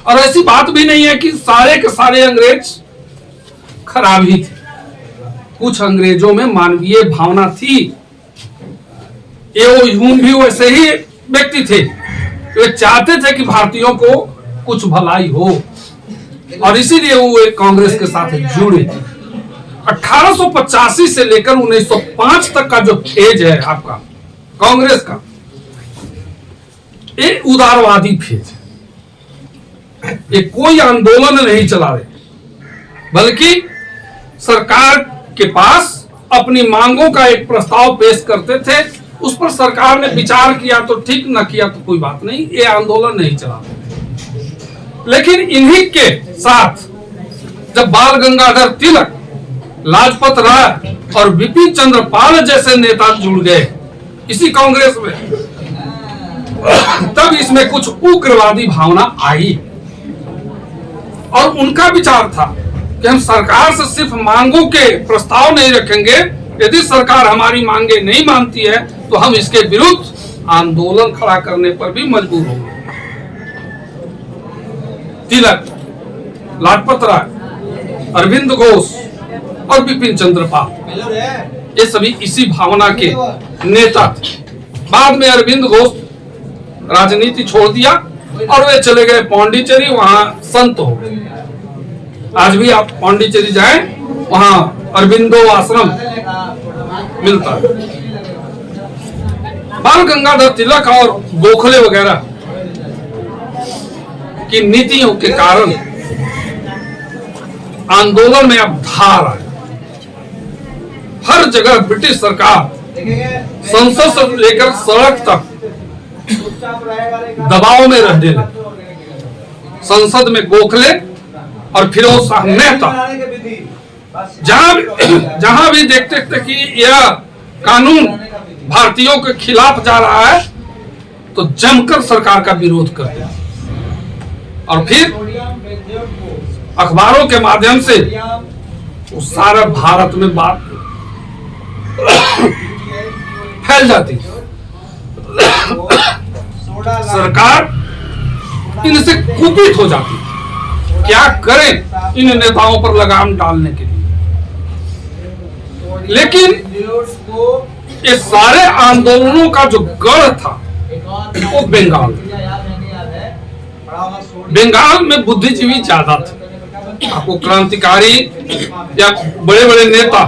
और ऐसी बात भी नहीं है कि सारे के सारे अंग्रेज खराब ही थे, कुछ अंग्रेजों में मानवीय भावना थी। एओ ह्यूम भी वैसे ही व्यक्ति थे, वे चाहते थे कि भारतीयों को कुछ भलाई हो, और इसीलिए वो एक कांग्रेस के साथ जुड़े। 1885 से लेकर 1905 तक का जो फेज है आपका कांग्रेस का, एक उदारवादी फेज है। ये कोई आंदोलन नहीं चला रहे, बल्कि सरकार के पास अपनी मांगों का एक प्रस्ताव पेश करते थे, उस पर सरकार ने विचार किया तो ठीक, न किया तो कोई बात नहीं, ये आंदोलन नहीं चला। लेकिन इन्हीं के साथ जब बाल गंगाधर तिलक, लाजपत राय और बिपिन चंद्र पाल जैसे नेता जुड़ गए इसी कांग्रेस में, तब इसमें कुछ उग्रवादी भावना आई। और उनका विचार था कि हम सरकार से सिर्फ मांगों के प्रस्ताव नहीं रखेंगे, यदि सरकार हमारी मांगे नहीं मानती है तो हम इसके विरुद्ध आंदोलन खड़ा करने पर भी मजबूर होंगे। तिलक, लाजपत राय, अरविंद घोष और बिपिन चंद्र पाल, ये सभी इसी भावना के नेता थे। बाद में अरविंद घोष राजनीति छोड़ दिया और वे चले गए पांडिचेरी, वहां संत हो गए। आज भी आप पांडिचेरी जाएं, वहां अरविंदो आश्रम मिलता है। बाल गंगाधर तिलक और गोखले वगैरह की नीतियों के कारण आंदोलन में अब धार है। हर जगह ब्रिटिश सरकार संसद से लेकर सड़क तक दबाव में रहने लगी। संसद में गोखले और फिरोज शाह मेहता जहां भी देखते थे कि यह कानून भारतीयों के खिलाफ जा रहा है, तो जमकर सरकार का विरोध करते, और फिर अखबारों के माध्यम से वो सारा भारत में बात फैल जाती। सरकार इनसे कुपित हो जाती, क्या करें इन नेताओं पर लगाम डालने के लिए। लेकिन ये सारे आंदोलनों का जो गढ़ था वो बंगाल में बुद्धिजीवी ज्यादा थे। आपको क्रांतिकारी या बड़े बड़े नेता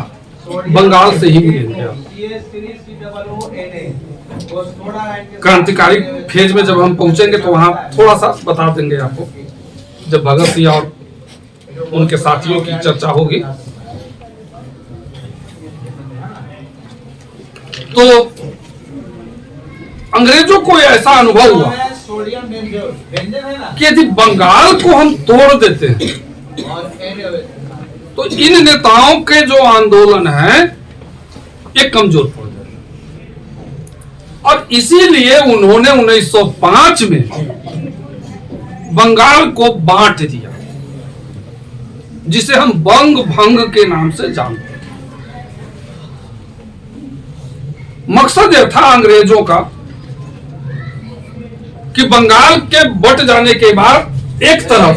बंगाल से ही मिलेंगे। क्रांतिकारी फेज में जब हम पहुंचेंगे तो वहां थोड़ा सा बता देंगे आपको, जब भगत सिंह और उनके साथियों की चर्चा होगी। तो अंग्रेजों को ऐसा अनुभव हुआ कि यदि बंगाल को हम तोड़ देते हैं तो इन नेताओं के जो आंदोलन है ये कमजोर पड़ जाए, और इसीलिए उन्होंने 1905 में बंगाल को बांट दिया, जिसे हम बंग भंग के नाम से जानते हैं। मकसद यह था अंग्रेजों का कि बंगाल के बट जाने के बाद एक तरफ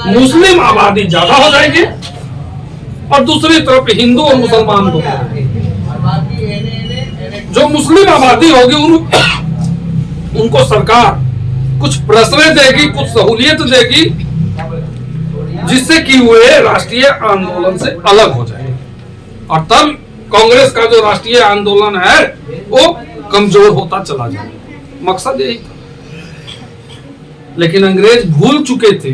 मुस्लिम आबादी ज्यादा हो जाएगी और दूसरी तरफ हिंदू और मुसलमान हो जाएंगे। जो मुस्लिम आबादी होगी उनको सरकार कुछ प्रश्रय देगी, कुछ सहूलियत देगी, जिससे कि वे राष्ट्रीय आंदोलन से अलग हो जाए, और तब कांग्रेस का जो राष्ट्रीय आंदोलन है वो कमजोर होता चला जाए। मकसद यही था। लेकिन अंग्रेज भूल चुके थे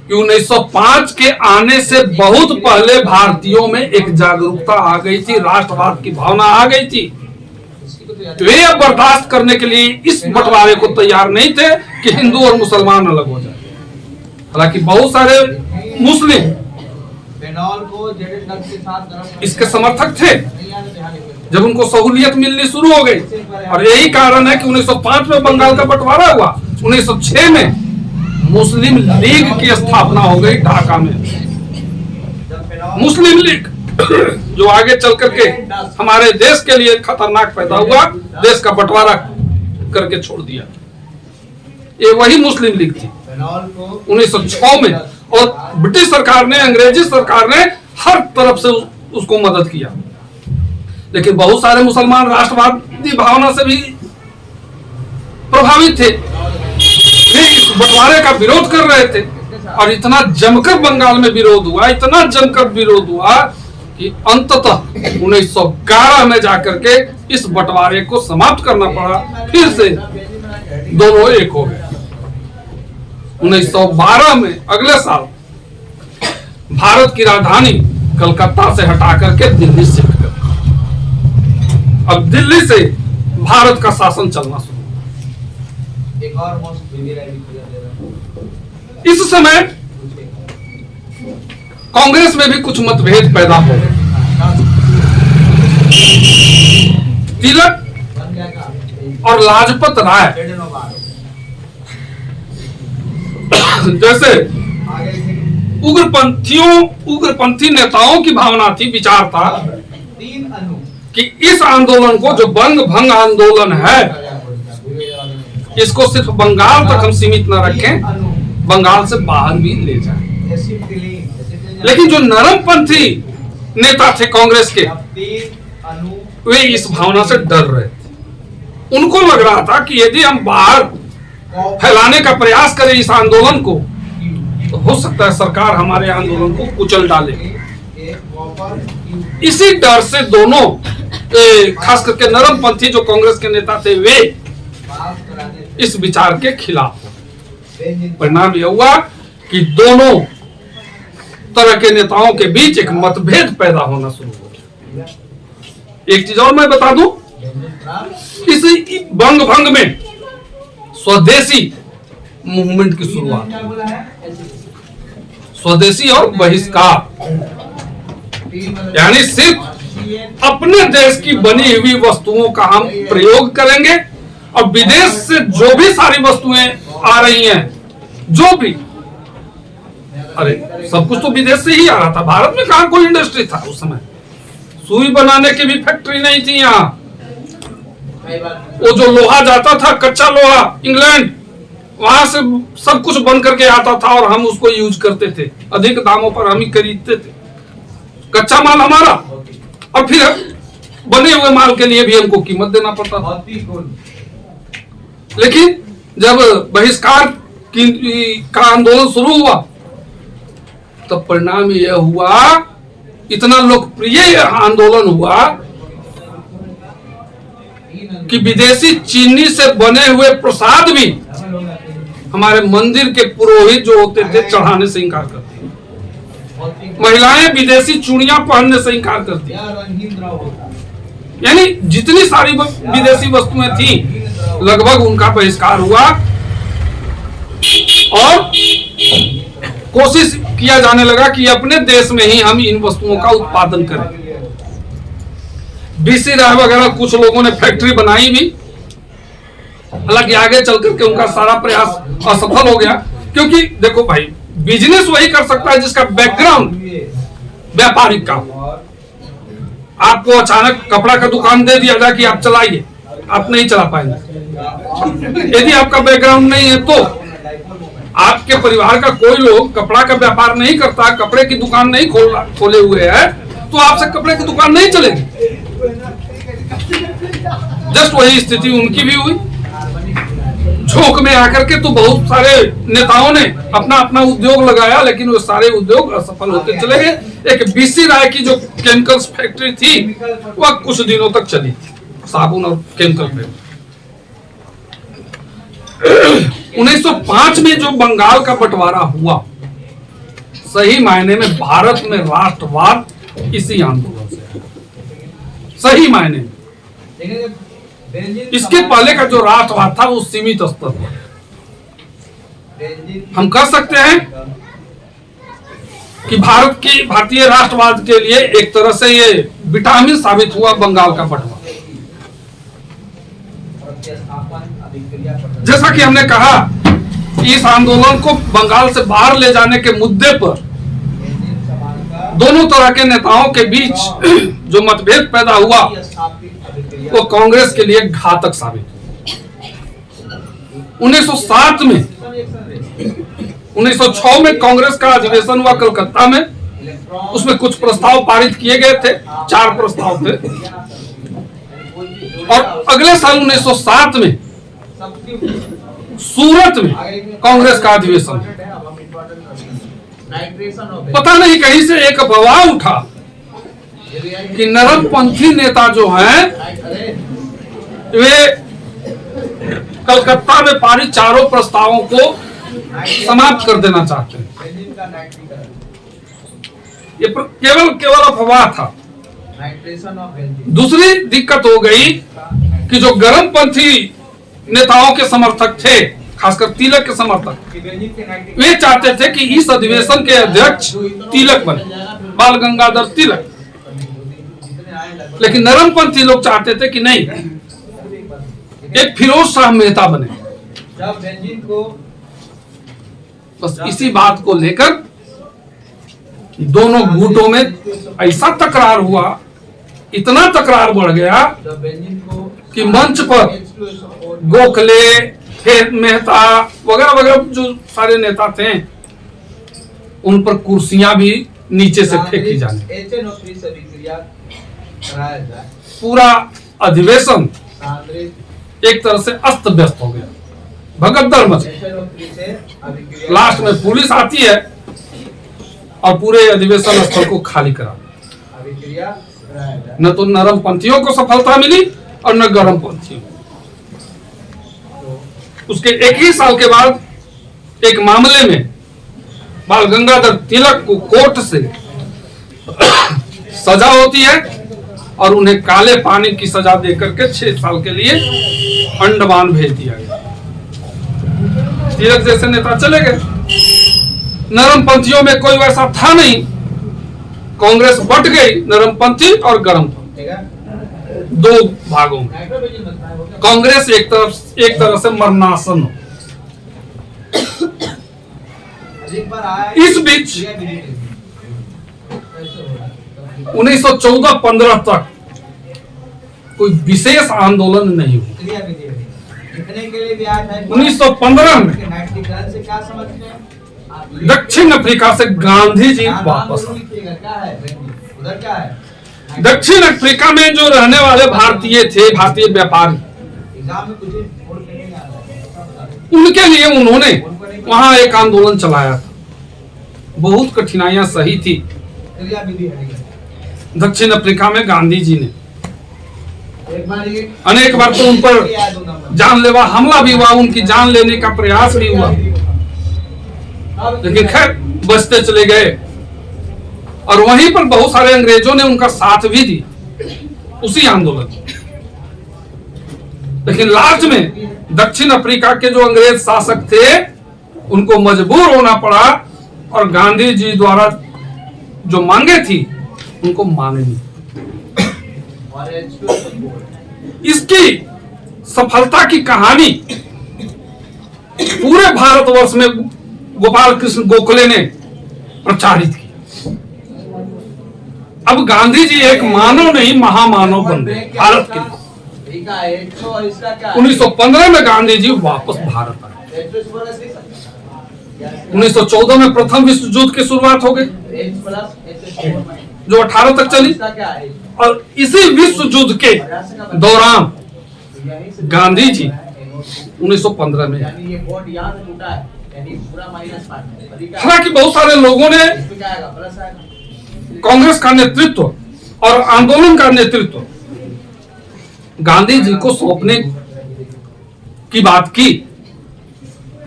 कि 1905 के आने से बहुत पहले भारतीयों में एक जागरूकता आ गई थी, राष्ट्रवाद की भावना आ गई थी। वे अब बर्दाश्त करने के लिए इस बंटवारे को तैयार नहीं थे कि हिंदू और मुसलमान अलग हो जाए। हालांकि बहुत सारे मुस्लिम इसके समर्थक थे जब उनको सहूलियत मिलनी शुरू हो गई, और यही कारण है कि 1905 में बंगाल का बंटवारा हुआ। 1906 में मुस्लिम लीग की स्थापना हो गई ढाका में। मुस्लिम लीग जो आगे चल करके हमारे देश के लिए खतरनाक पैदा हुआ, देश का बंटवारा करके छोड़ दिया। ये वही मुस्लिम लीग थी 1906 में, और ब्रिटिश सरकार ने, अंग्रेजी सरकार ने हर तरफ से उसको मदद किया। लेकिन बहुत सारे मुसलमान राष्ट्रवादी भावना से भी प्रभावित थे, वे इस बंटवारे का विरोध कर रहे थे, और इतना जमकर बंगाल में विरोध हुआ, इतना जमकर विरोध हुआ कि अंततः 1911 में जाकर के इस बंटवारे को समाप्त करना पड़ा। फिर से दोनों एक हो गए। 1912 में अगले साल भारत की राजधानी कलकत्ता से हटा करके दिल्ली शिफ्ट कर, अब दिल्ली से भारत का शासन चलना शुरू। एक और इस समय कांग्रेस में भी कुछ मतभेद पैदा हो गए। तिलक और लाजपत राय जैसे उग्रपंथी नेताओं की भावना थी, विचार था कि इस आंदोलन को, जो बंग भंग आंदोलन है, इसको सिर्फ बंगाल तक हम सीमित न रखें, बंगाल से बाहर भी ले जाएं। लेकिन जो नरमपंथी नेता थे कांग्रेस के, वे इस भावना से डर रहे थे। उनको लग रहा था कि यदि हम बाहर फैलाने का प्रयास करें इस आंदोलन को, तो हो सकता है सरकार हमारे आंदोलन को कुचल डाले। इसी डर से दोनों, खास करके नरमपंथी जो कांग्रेस के नेता थे, वे इस विचार के खिलाफ। परिणाम यह हुआ कि दोनों तरह के नेताओं के बीच एक मतभेद पैदा होना शुरू हो गया। एक चीज और मैं बता दूं, इस बंग भंग में स्वदेशी मूवमेंट की शुरुआत, स्वदेशी और बहिष्कार, यानी सिर्फ अपने देश की बनी हुई वस्तुओं का हम प्रयोग करेंगे, और विदेश से जो भी सारी वस्तुएं आ रही हैं, जो भी, अरे सब कुछ तो विदेश से ही आ रहा था, भारत में कहां कोई इंडस्ट्री था उस समय। सुई बनाने की भी फैक्ट्री नहीं थी यहाँ। वो जो लोहा जाता था, कच्चा लोहा, इंग्लैंड, वहां से सब कुछ बन करके आता था, और हम उसको यूज करते थे, अधिक दामों पर हम ही खरीदते थे कच्चा माल हमारा, और फिर बने हुए माल के लिए भी हमको कीमत देना पड़ता था। लेकिन जब बहिष्कार का आंदोलन शुरू हुआ, तब परिणाम यह हुआ, इतना लोकप्रिय आंदोलन हुआ कि विदेशी चीनी से बने हुए प्रसाद भी हमारे मंदिर के पुरोहित जो होते थे चढ़ाने से इंकार करते थे। महिलाएं विदेशी चूड़ियां पहनने से इंकार करती, यानी जितनी सारी विदेशी वस्तुएं थी लगभग उनका बहिष्कार हुआ, और कोशिश किया जाने लगा कि अपने देश में ही हम इन वस्तुओं का उत्पादन करें। बीसी राय वगैरह कुछ लोगों ने फैक्ट्री बनाई भी, हालांकि आगे चल करके उनका सारा प्रयास असफल हो गया, क्योंकि देखो भाई, बिजनेस वही कर सकता है जिसका बैकग्राउंड व्यापारिक का। आपको अचानक कपड़ा का दुकान दे दिया जाए कि आप चलाइए, आप नहीं चला पाएंगे। यदि आपका बैकग्राउंड नहीं है, तो आपके परिवार का कोई लोग कपड़ा का व्यापार नहीं करता, कपड़े की दुकान नहीं खोले हुए है, तो आपसे कपड़े की दुकान नहीं चलेगी। जस्ट वही स्थिति उनकी भी हुई। उद्योग में आकर के तो बहुत सारे नेताओं ने अपना अपना उद्योग लगाया, लेकिन वो सारे उद्योग असफल होते चले गए। एक बीसी राय की जो केमिकल्स फैक्ट्री थी वह कुछ दिनों तक चली थी, साबुन और केमिकल फैक्ट्री। 1905 में जो बंगाल का बंटवारा हुआ, सही मायने में भारत में राष्ट्रवाद इसी आंदोलन से, सही मायने में। इसके पहले का जो राष्ट्रवाद था वो सीमित स्तर पर, हम कह सकते हैं कि भारतीय राष्ट्रवाद के लिए एक तरह से ये विटामिन साबित हुआ बंगाल का बंटवारा। जैसा कि हमने कहा कि इस आंदोलन को बंगाल से बाहर ले जाने के मुद्दे पर दोनों तरह के नेताओं के बीच जो मतभेद पैदा हुआ वो कांग्रेस के लिए घातक साबित हुआ। 1907 में 1906 में कांग्रेस का अधिवेशन हुआ कलकत्ता में, उसमें कुछ प्रस्ताव पारित किए गए थे, 4 प्रस्ताव थे। और अगले साल 1907 में सूरत में कांग्रेस का अधिवेशन, पता नहीं कहीं से एक अफवाह उठा कि नरमपंथी नेता जो हैं वे कलकत्ता में पारित 4 प्रस्तावों को समाप्त कर देना चाहते हैं। ये केवल अफवाह था। दूसरी दिक्कत हो गई कि जो गर्मपंथी नेताओं के समर्थक थे, खासकर तिलक के समर्थक, वे चाहते थे कि इस अधिवेशन के अध्यक्ष तिलक बने, बाल गंगाधर तिलक। लेकिन नरमपंथी लोग चाहते थे कि नहीं, एक फिरोज शाह मेहता बने। बस इसी बात को लेकर दोनों गुटों में ऐसा तकरार हुआ, इतना तकरार बढ़ गया कि मंच पर गोखले, मेहता वगैरह वगैरह जो सारे नेता थे, उन पर कुर्सियां भी नीचे से फेंकी जाने, पूरा अधिवेशन एक तरह से अस्त व्यस्त हो गया, भगदड़ मच गई। लास्ट में पुलिस आती है और पूरे अधिवेशन स्थल को खाली करा। न तो नरम पंथियों को सफलता मिली और न गरम पंथियों। उसके एक ही साल के बाद एक मामले में बाल गंगाधर तिलक को कोर्ट से सजा होती है और उन्हें काले पानी की सजा देकर के 6 साल के लिए अंडमान भेज दिया गया। तिलक जैसे नेता चले गए। नरमपंथियों में कोई वैसा था नहीं, कांग्रेस बट गई नरमपंथी और गरमपंथी 2 भागों में। कांग्रेस एक तरह से मरणासन हो। इस बीच 1914-15 तक कोई विशेष आंदोलन नहीं हुआ। 1915 में दक्षिण अफ्रीका से गांधी जी वापस आए। दक्षिण अफ्रीका में जो रहने वाले भारतीय थे, भारतीय व्यापारी, उनके लिए उन्होंने वहां एक आंदोलन चलाया था। बहुत कठिनाइयां सही थी। दक्षिण अफ्रीका में गांधी जी ने अनेक बार तो उन पर जानलेवा हमला भी हुआ, उनकी जान लेने का प्रयास भी हुआ, लेकिन खैर बचते चले गए। और वहीं पर बहुत सारे अंग्रेजों ने उनका साथ भी दिया उसी आंदोलन। लेकिन लास्ट में दक्षिण अफ्रीका के जो अंग्रेज शासक थे उनको मजबूर होना पड़ा और गांधी जी द्वारा जो मांगे थी उनको माननी। इसकी सफलता की कहानी पूरे भारतवर्ष में गोपाल कृष्ण गोखले ने प्रचारित की। अब गांधी जी एक मानव नहीं महामानव बन गए भारत के लिए। 1915 में गांधी जी वापस भारत आए। 1914 में प्रथम विश्व युद्ध की शुरुआत हो गई जो 18 तक चली। और इसी विश्व युद्ध के दौरान गांधी जी 1915 में। यानी ये वोट यहाँ से टूटा है, यानी पूरा -5 है। हालांकि बहुत सारे लोगों ने इसमें क्या आएगा? प्लस आएगा। कांग्रेस का नेतृत्व और आंदोलन का नेतृत्व गांधी जी को सौंपने की बात की,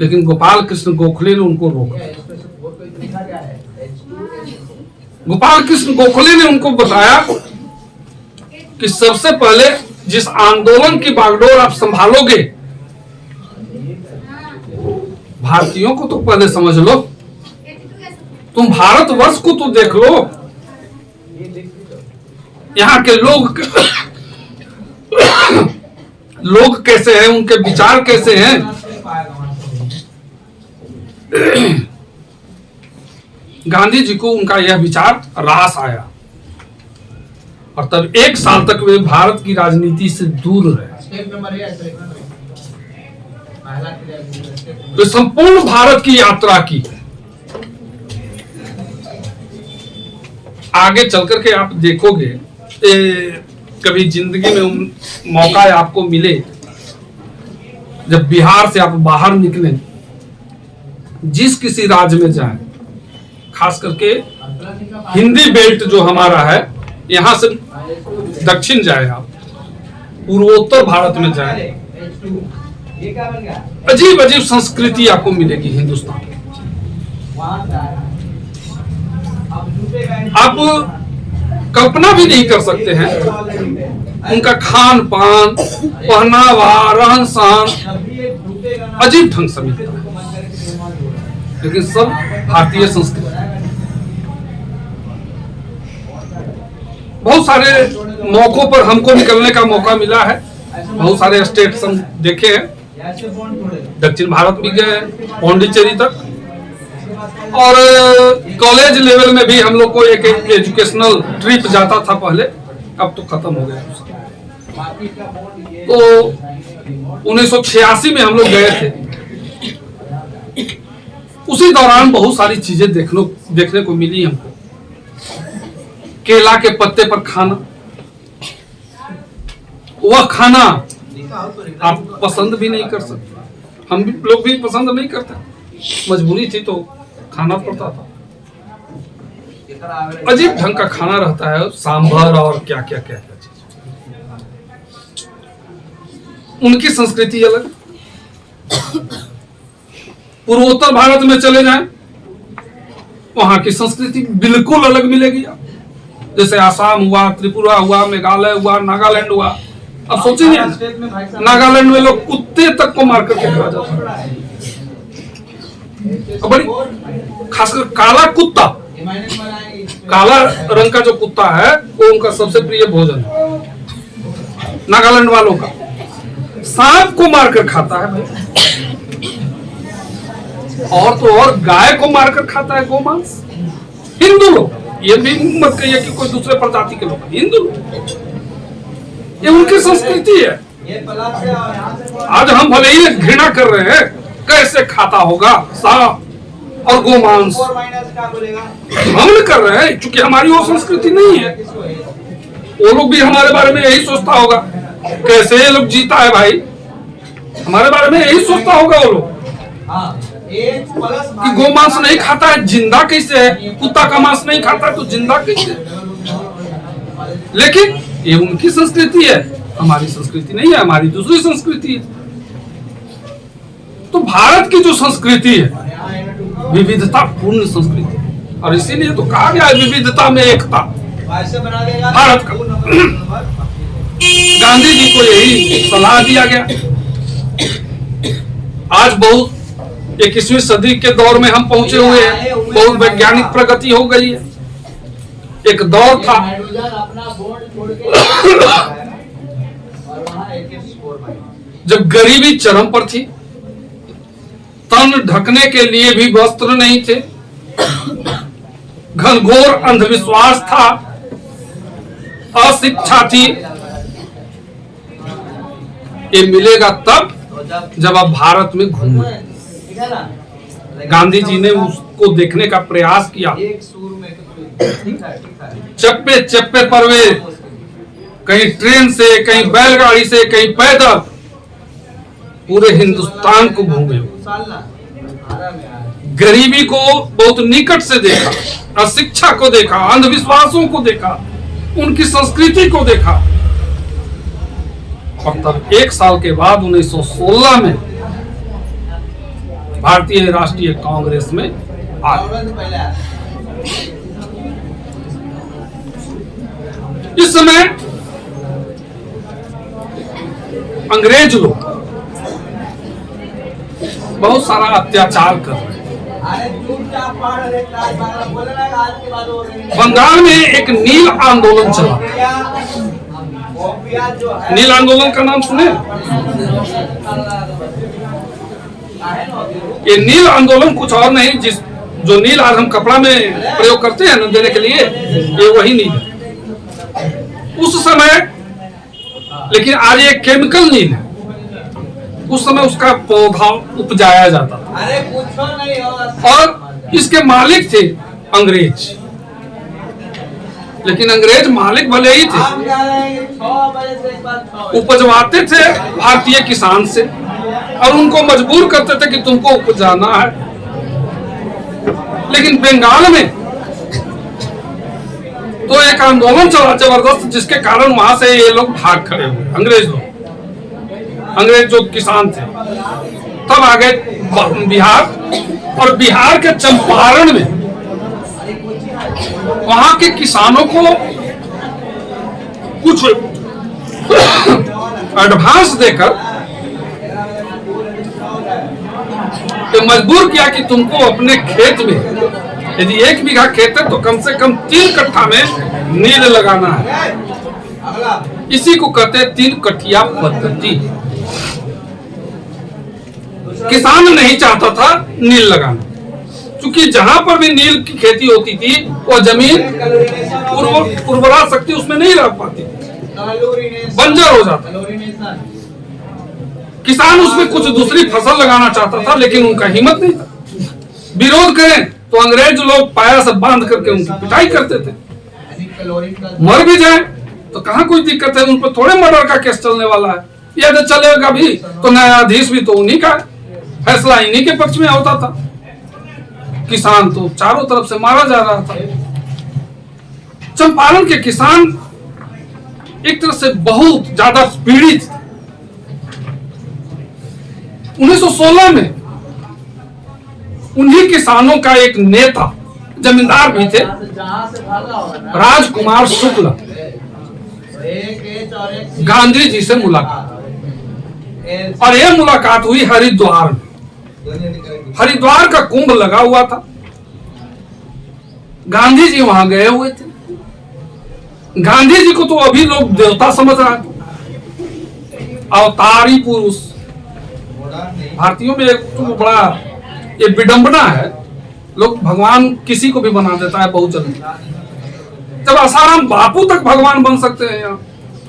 लेकिन गोपाल कृष्ण गोखले ने उनको रोका। इसमें से वोट को लिखा क्या है? गोपाल कृष्ण गोखले ने उनको बताया कि सबसे पहले जिस आंदोलन की बागडोर आप संभालोगे, भारतीयों को तो पहले समझ लो, तुम भारतवर्ष को तो देख लो, यहाँ के लोग कैसे हैं, उनके विचार कैसे हैं। गांधी जी को उनका यह विचार रास आया और तब 1 साल तक वे भारत की राजनीति से दूर रहे। वे संपूर्ण भारत की यात्रा की। आगे चल करके आप देखोगे, कभी जिंदगी में मौका आपको मिले, जब बिहार से आप बाहर निकलें, जिस किसी राज्य में जाएं, खास करके हिंदी बेल्ट जो हमारा है, यहाँ से दक्षिण जाए, आप पूर्वोत्तर भारत में जाए, अजीब अजीब संस्कृति आपको मिलेगी हिंदुस्तान में। आप कल्पना भी नहीं कर सकते हैं उनका खान पान, पहनावा, रहन सहन अजीब ढंग से मिलता है, लेकिन सब भारतीय संस्कृति। बहुत सारे मौकों पर हमको निकलने का मौका मिला है, बहुत सारे स्टेट्स हम देखे हैं, दक्षिण भारत भी गए, पौंडीचेरी तक, और कॉलेज लेवल में भी हम लोग को एक एजुकेशनल ट्रिप जाता था पहले, अब तो खत्म हो गया। तो 1986 में हम लोग गए थे। उसी दौरान बहुत सारी चीजें देखने को मिली हमको। केला के पत्ते पर खाना, वह खाना आप पसंद भी नहीं कर सकते, हम भी लोग भी पसंद नहीं करते, मजबूरी थी तो खाना पड़ता था। अजीब ढंग का खाना रहता है, सांभर और क्या क्या क्या क्या चीज। उनकी संस्कृति अलग। पूर्वोत्तर भारत में चले जाएं, वहां की संस्कृति बिल्कुल अलग मिलेगी। जैसे आसाम हुआ, त्रिपुरा हुआ, मेघालय हुआ, नागालैंड हुआ। अब सोचिए, नागालैंड में लोग कुत्ते तक को मार करके खा जाता है, बड़ी खासकर काला कुत्ता, काला रंग का जो कुत्ता है वो उनका सबसे प्रिय भोजन है नागालैंड वालों का। सांप को मारकर खाता है भाई, और तो और गाय को मारकर खाता है, गोमांस। हिंदू लोग, ये भी मत कहिए कि कोई दूसरे प्रजाति के लोग, हिंदू लोग, ये उनकी संस्कृति है। आज हम भले ही घृणा कर रहे हैं, कैसे खाता होगा सांप और गोमांस, हम नहीं कर रहे हैं, क्योंकि हमारी वो संस्कृति नहीं है। वो लोग भी हमारे बारे में यही सोचता होगा, कैसे ये लोग जीता है भाई, हमारे बारे में यही सोचता होगा वो लोग कि गोमांस नहीं खाता है, जिंदा कैसे है, कुत्ता का मांस नहीं खाता है तो जिंदा कैसे है। लेकिन ये उनकी संस्कृति है, हमारी संस्कृति नहीं है, हमारी दूसरी संस्कृति है। तो भारत की जो संस्कृति है विविधता पूर्ण संस्कृति, और इसीलिए तो कहा गया है विविधता में एकता भारत का। गांधी जी को यही सलाह दिया गया। आज बहुत 21वीं सदी के दौर में हम पहुंचे हुए हैं, बहुत वैज्ञानिक प्रगति हो गई है। एक दौर था जब गरीबी चरम पर थी, तन ढकने के लिए भी वस्त्र नहीं थे, घनघोर अंधविश्वास था, अशिक्षा थी। ये मिलेगा तब जब आप भारत में घूमें। गांधी जी ने उसको देखने का प्रयास किया। चप्पे चप्पे पर वे कहीं ट्रेन से, कहीं बैलगाड़ी से, कहीं पैदल पूरे हिंदुस्तान को घूमे, गरीबी को बहुत निकट से देखा, अशिक्षा को देखा, अंधविश्वासों को देखा, उनकी संस्कृति को देखा। और तब 1 साल के बाद 1916 में भारतीय राष्ट्रीय कांग्रेस में आ गए। इस समय अंग्रेज लोग बहुत सारा अत्याचार कर रहे हैं। बंगाल में एक नील आंदोलन चला। नील आंदोलन का नाम सुने? ये नील आंदोलन कुछ और नहीं, जो नील आज हम कपड़ा में प्रयोग करते हैं न देने के लिए, ये वही नील है उस समय। लेकिन आज ये केमिकल नील है, उस समय उसका पौधा उपजाया जाता था और इसके मालिक थे अंग्रेज। लेकिन अंग्रेज मालिक भले ही थे, उपजवाते थे भारतीय किसान से और उनको मजबूर करते थे कि तुमको उपजाना है। लेकिन बंगाल में तो एक आंदोलन चला जबरदस्त, जिसके कारण वहां से ये लोग भाग खड़े हुए, अंग्रेज लोग, अंग्रेज जो किसान थे। तब आ गए बिहार, और बिहार के चंपारण में वहां के किसानों को कुछ एडवांस देकर तो मजबूर किया कि तुमको अपने खेत में, यदि 1 बीघा खेत है तो कम से कम 3 कट्ठा में नील लगाना है। इसी को कहते हैं 3 कट्ठिया पद्धति। किसान नहीं चाहता था नील लगाना, क्योंकि जहां पर भी नील की खेती होती थी वो जमीन उर्वरा शक्ति उसमें नहीं रह पाती, बंजर हो जाता। किसान उसमें कुछ दूसरी फसल लगाना चाहता था, लेकिन उनका हिम्मत नहीं था। विरोध करें तो अंग्रेज लोग पाया से बांध करके उनकी पिटाई करते थे। मर भी जाए तो कहां कोई दिक्कत है, उन पर थोड़े मर्डर का केस चलने वाला है। यदि चलेगा भी तो न्यायाधीश भी तो उन्हीं का, फैसला इन्हीं के पक्ष में होता था। किसान तो चारों तरफ से मारा जा रहा था। चंपारण के किसान एक तरह से बहुत ज्यादा पीड़ित। 1916 में उन्हीं किसानों का एक नेता, जमींदार भी थे, राजकुमार शुक्ल, गांधी जी से मुलाकात, और यह मुलाकात हुई हरिद्वार में। हरिद्वार का कुंभ लगा हुआ था, गांधी जी वहां गए हुए थे। गांधी जी को तो अभी लोग देवता समझ रहा थे, अवतारी पुरुष। भारतीयों में एक तो बड़ा ये विडंबना है, लोग भगवान किसी को भी बना देता है बहुत जल्दी। जब आसाराम बापू तक भगवान बन सकते हैं यहाँ,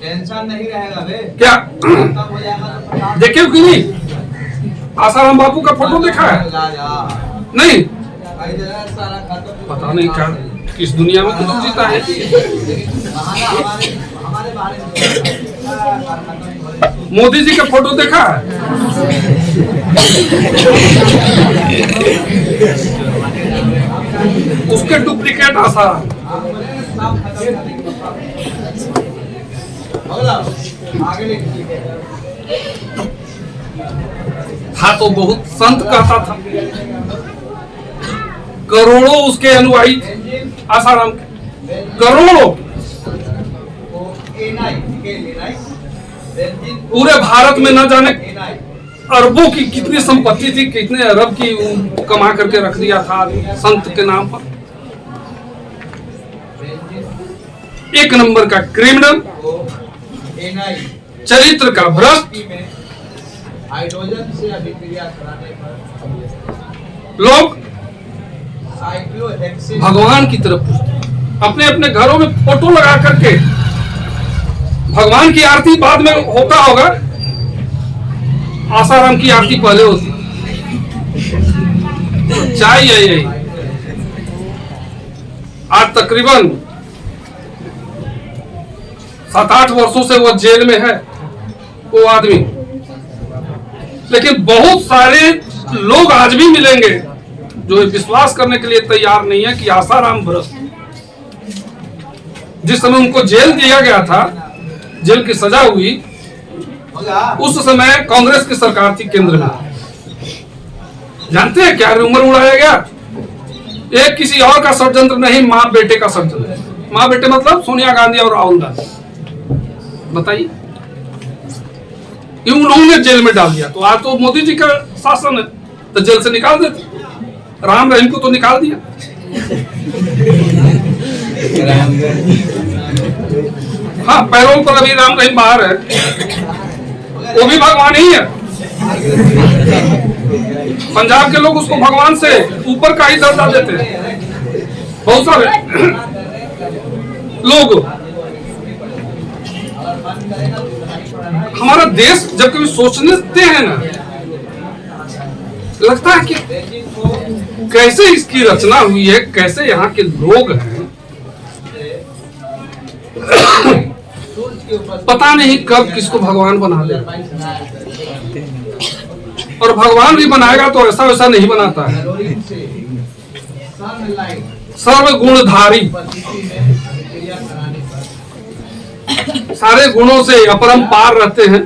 टेंशन नहीं रहेगा बे। क्या देखे कि नहीं? आसाराम बापू का फोटो देखा है? नहीं, पता नहीं क्या किस दुनिया में कुछ जीता है। मोदी जी का फोटो देखा है? उसके डुप्लीकेट आसाराम। था तो बहुत संत कहता था, करोड़ों उसके अनुयायी थे आसाराम के, करोड़ों। पूरे भारत में न जाने अरबों की कितनी संपत्ति थी, कितने अरब की कमा करके रख दिया था संत के नाम पर। एक नंबर का क्रिमिनल, चरित्र का भ्रष्ट। लोग भगवान की तरफ अपने अपने घरों में फोटो लगा करके, भगवान की आरती बाद में होता होगा, आसाराम की आरती पहले होती। चाहिए यही। आज तकरीबन 7-8 वर्षों से वो जेल में है वो आदमी, लेकिन बहुत सारे लोग आज भी मिलेंगे जो विश्वास करने के लिए तैयार नहीं है कि आसाराम भ्रष्ट। जिस समय उनको जेल दिया गया था, जेल की सजा हुई, उस समय कांग्रेस की सरकार थी केंद्र में। जानते हैं क्या रूमर उड़ाया गया? एक किसी और का षड्यंत्र नहीं, माँ बेटे का षड्यंत्र। माँ बेटे मतलब सोनिया गांधी और राहुल गांधी। बताइए, उन्होंने जेल में डाल दिया। तो आज तो मोदी जी का शासन है, तो जेल से निकाल देते। राम रहीम को तो निकाल दिया। हाँ, पैरोल पर अभी राम रहीम बाहर है, वो भी भगवान ही है। पंजाब के लोग उसको भगवान से ऊपर का ही दर्जा देते हैं। बहुत सारे लोग। हमारा देश जब कभी सोचते हैं ना, लगता है कि कैसे इसकी रचना हुई है, कैसे यहाँ के लोग हैं। पता नहीं कब किसको भगवान बना दे। और भगवान भी बनाएगा तो ऐसा वैसा नहीं बनाता है। सर्वगुणधारी, सारे गुणों से अपरंपार रहते हैं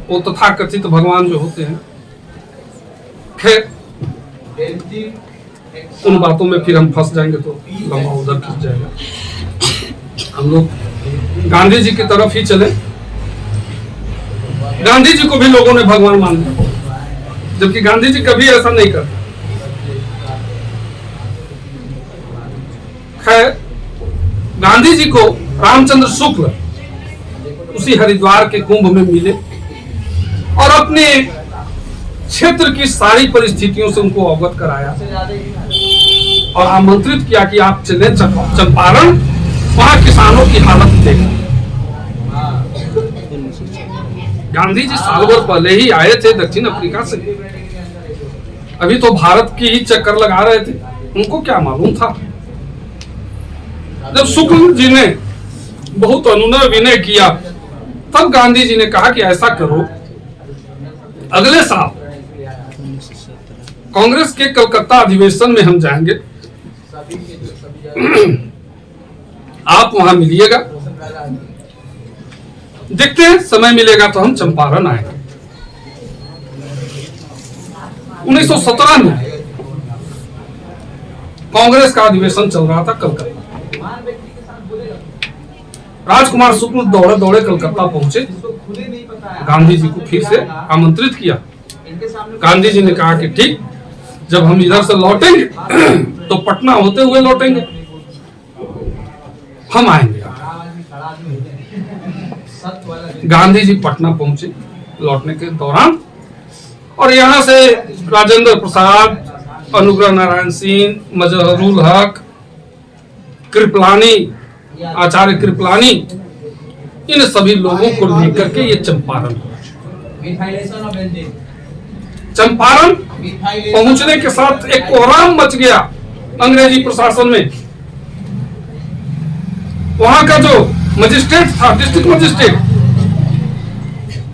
वो तथाकथित भगवान जो होते हैं। खैर, उन बातों में फिर हम फंस जाएंगे तो लंबा उधर खिंच जाएगा। हम लोग गांधी जी की तरफ ही चले। गांधी जी को भी लोगों ने भगवान मान लिया, जबकि गांधी जी कभी ऐसा नहीं करते। खैर, गांधी जी को रामचंद्र शुक्ल उसी हरिद्वार के कुंभ में मिले और अपने क्षेत्र की सारी परिस्थितियों से उनको अवगत कराया और आमंत्रित किया कि आप चले चंपारण, वहां किसानों की हालत देखें। गांधी जी साल भर पहले ही आए थे दक्षिण अफ्रीका से। अभी तो भारत की ही चक्कर लगा रहे थे। उनको क्या मालूम था? जब शुक्ल जी ने बहुत अनुनय विनय किया, तब गांधी जी ने कहा कि ऐसा करो, अगले साल कांग्रेस के कलकत्ता अधिवेशन में हम जाएंगे, आप वहां मिलिएगा। देखते हैं, समय मिलेगा तो हम चंपारण आएंगे। 1917 में कांग्रेस का अधिवेशन चल रहा था कलकत्ता। राजकुमार शुक्ल दौड़े दौड़े कलकत्ता पहुंचे। गांधी जी को फिर से आमंत्रित किया। गांधी जी ने कहा कि ठीक, जब हम इधर से लौटेंगे तो पटना होते हुए लौटेंगे, हम आएंगे। गांधी जी पटना पहुंचे लौटने के दौरान, और यहाँ से राजेंद्र प्रसाद, अनुग्रह नारायण सिंह, मजहरूल हक, कृपलानी, आचार्य कृपलानी, इन सभी लोगों को लेकर के ये चंपारण पहुंचने के साथ एक कोहराम मच गया अंग्रेजी प्रशासन में। वहां का जो मजिस्ट्रेट था, डिस्ट्रिक्ट मजिस्ट्रेट,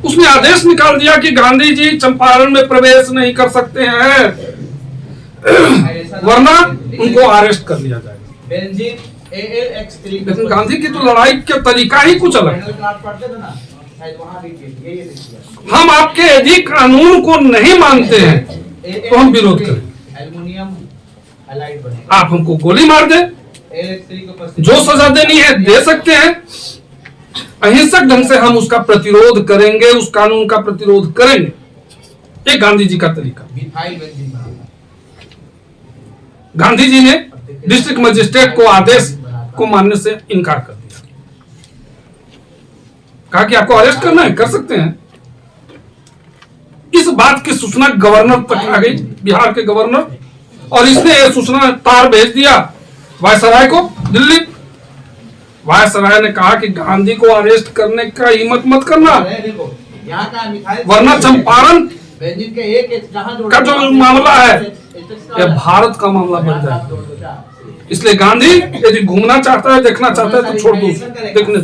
उसने आदेश निकाल दिया कि गांधी जी चंपारण में प्रवेश नहीं कर सकते हैं, वरना उनको अरेस्ट कर लिया जाएगा। लेकिन गांधी की तो लड़ाई का तरीका ही कुछ अलग है। हम आपके यदि कानून को नहीं मानते हैं तो हम विरोध करें। आप हमको गोली मार दे, जो सजा देनी है दे सकते हैं, अहिंसक ढंग से हम उसका प्रतिरोध करेंगे, उस कानून का प्रतिरोध करेंगे। ये गांधी जी का तरीका। गांधी जी ने डिस्ट्रिक्ट मजिस्ट्रेट को आदेश को मानने से इनकार कर दिया। कहा कि आपको अरेस्ट करना है, कर सकते हैं। इस बात की सूचना गवर्नर तक आ गई, बिहार के गवर्नर, और इसने यह सूचना तार भेज दिया वायसराय को, दिल्ली। वायसराय ने कहा कि गांधी को अरेस्ट करने का हिम्मत मत करना, वरना चंपारण का जो मामला है यह भारत का मामला बन जाएगा। इसलिए गांधी यदि घूमना चाहता है, देखना चाहता है तो छोड़ दो देखने।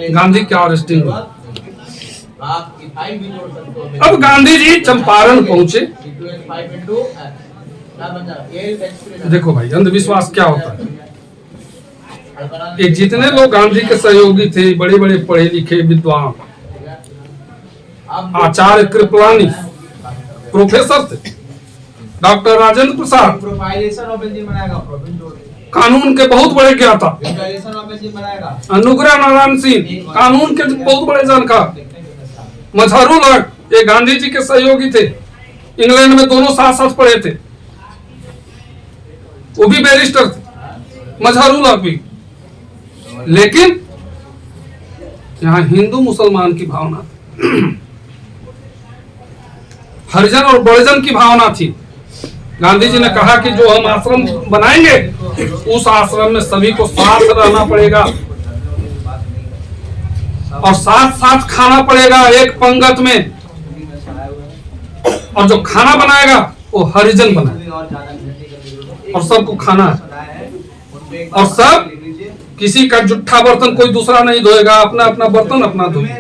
गांधी क्या अरेस्टिंग हुआ। आप की फाइल भी जोड़ सकते हो। अब गांधी जी चंपारण पहुंचे। देखो भाई अंधविश्वास क्या होता है। ये जितने लोग गांधी के सहयोगी थे, बड़े बड़े पढ़े लिखे विद्वान, आचार्य कृपलानी प्रोफेसर थे, डॉक्टर राजेंद्र प्रसाद कानून के बहुत बड़े ज्ञाता, अनुग्रह नारायण सिंह कानून के बहुत बड़े जानकार, मजहरू लाल ये गांधी जी के सहयोगी थे, इंग्लैंड में दोनों साथ साथ पढ़े थे, वो भी बैरिस्टर थे, मजहरू लाल भी। लेकिन यहाँ हिंदू मुसलमान की भावना थी, हरिजन और बड़जन की भावना थी। गांधी जी ने कहा कि जो हम आश्रम बनाएंगे उस आश्रम में सभी को साथ रहना पड़ेगा और साथ साथ खाना पड़ेगा एक पंगत में, और जो खाना बनाएगा वो हरिजन बनाएगा और सबको खाना है, और सब किसी का जुट्ठा बर्तन कोई दूसरा नहीं धोएगा, अपना अपना बर्तन अपना धोइए,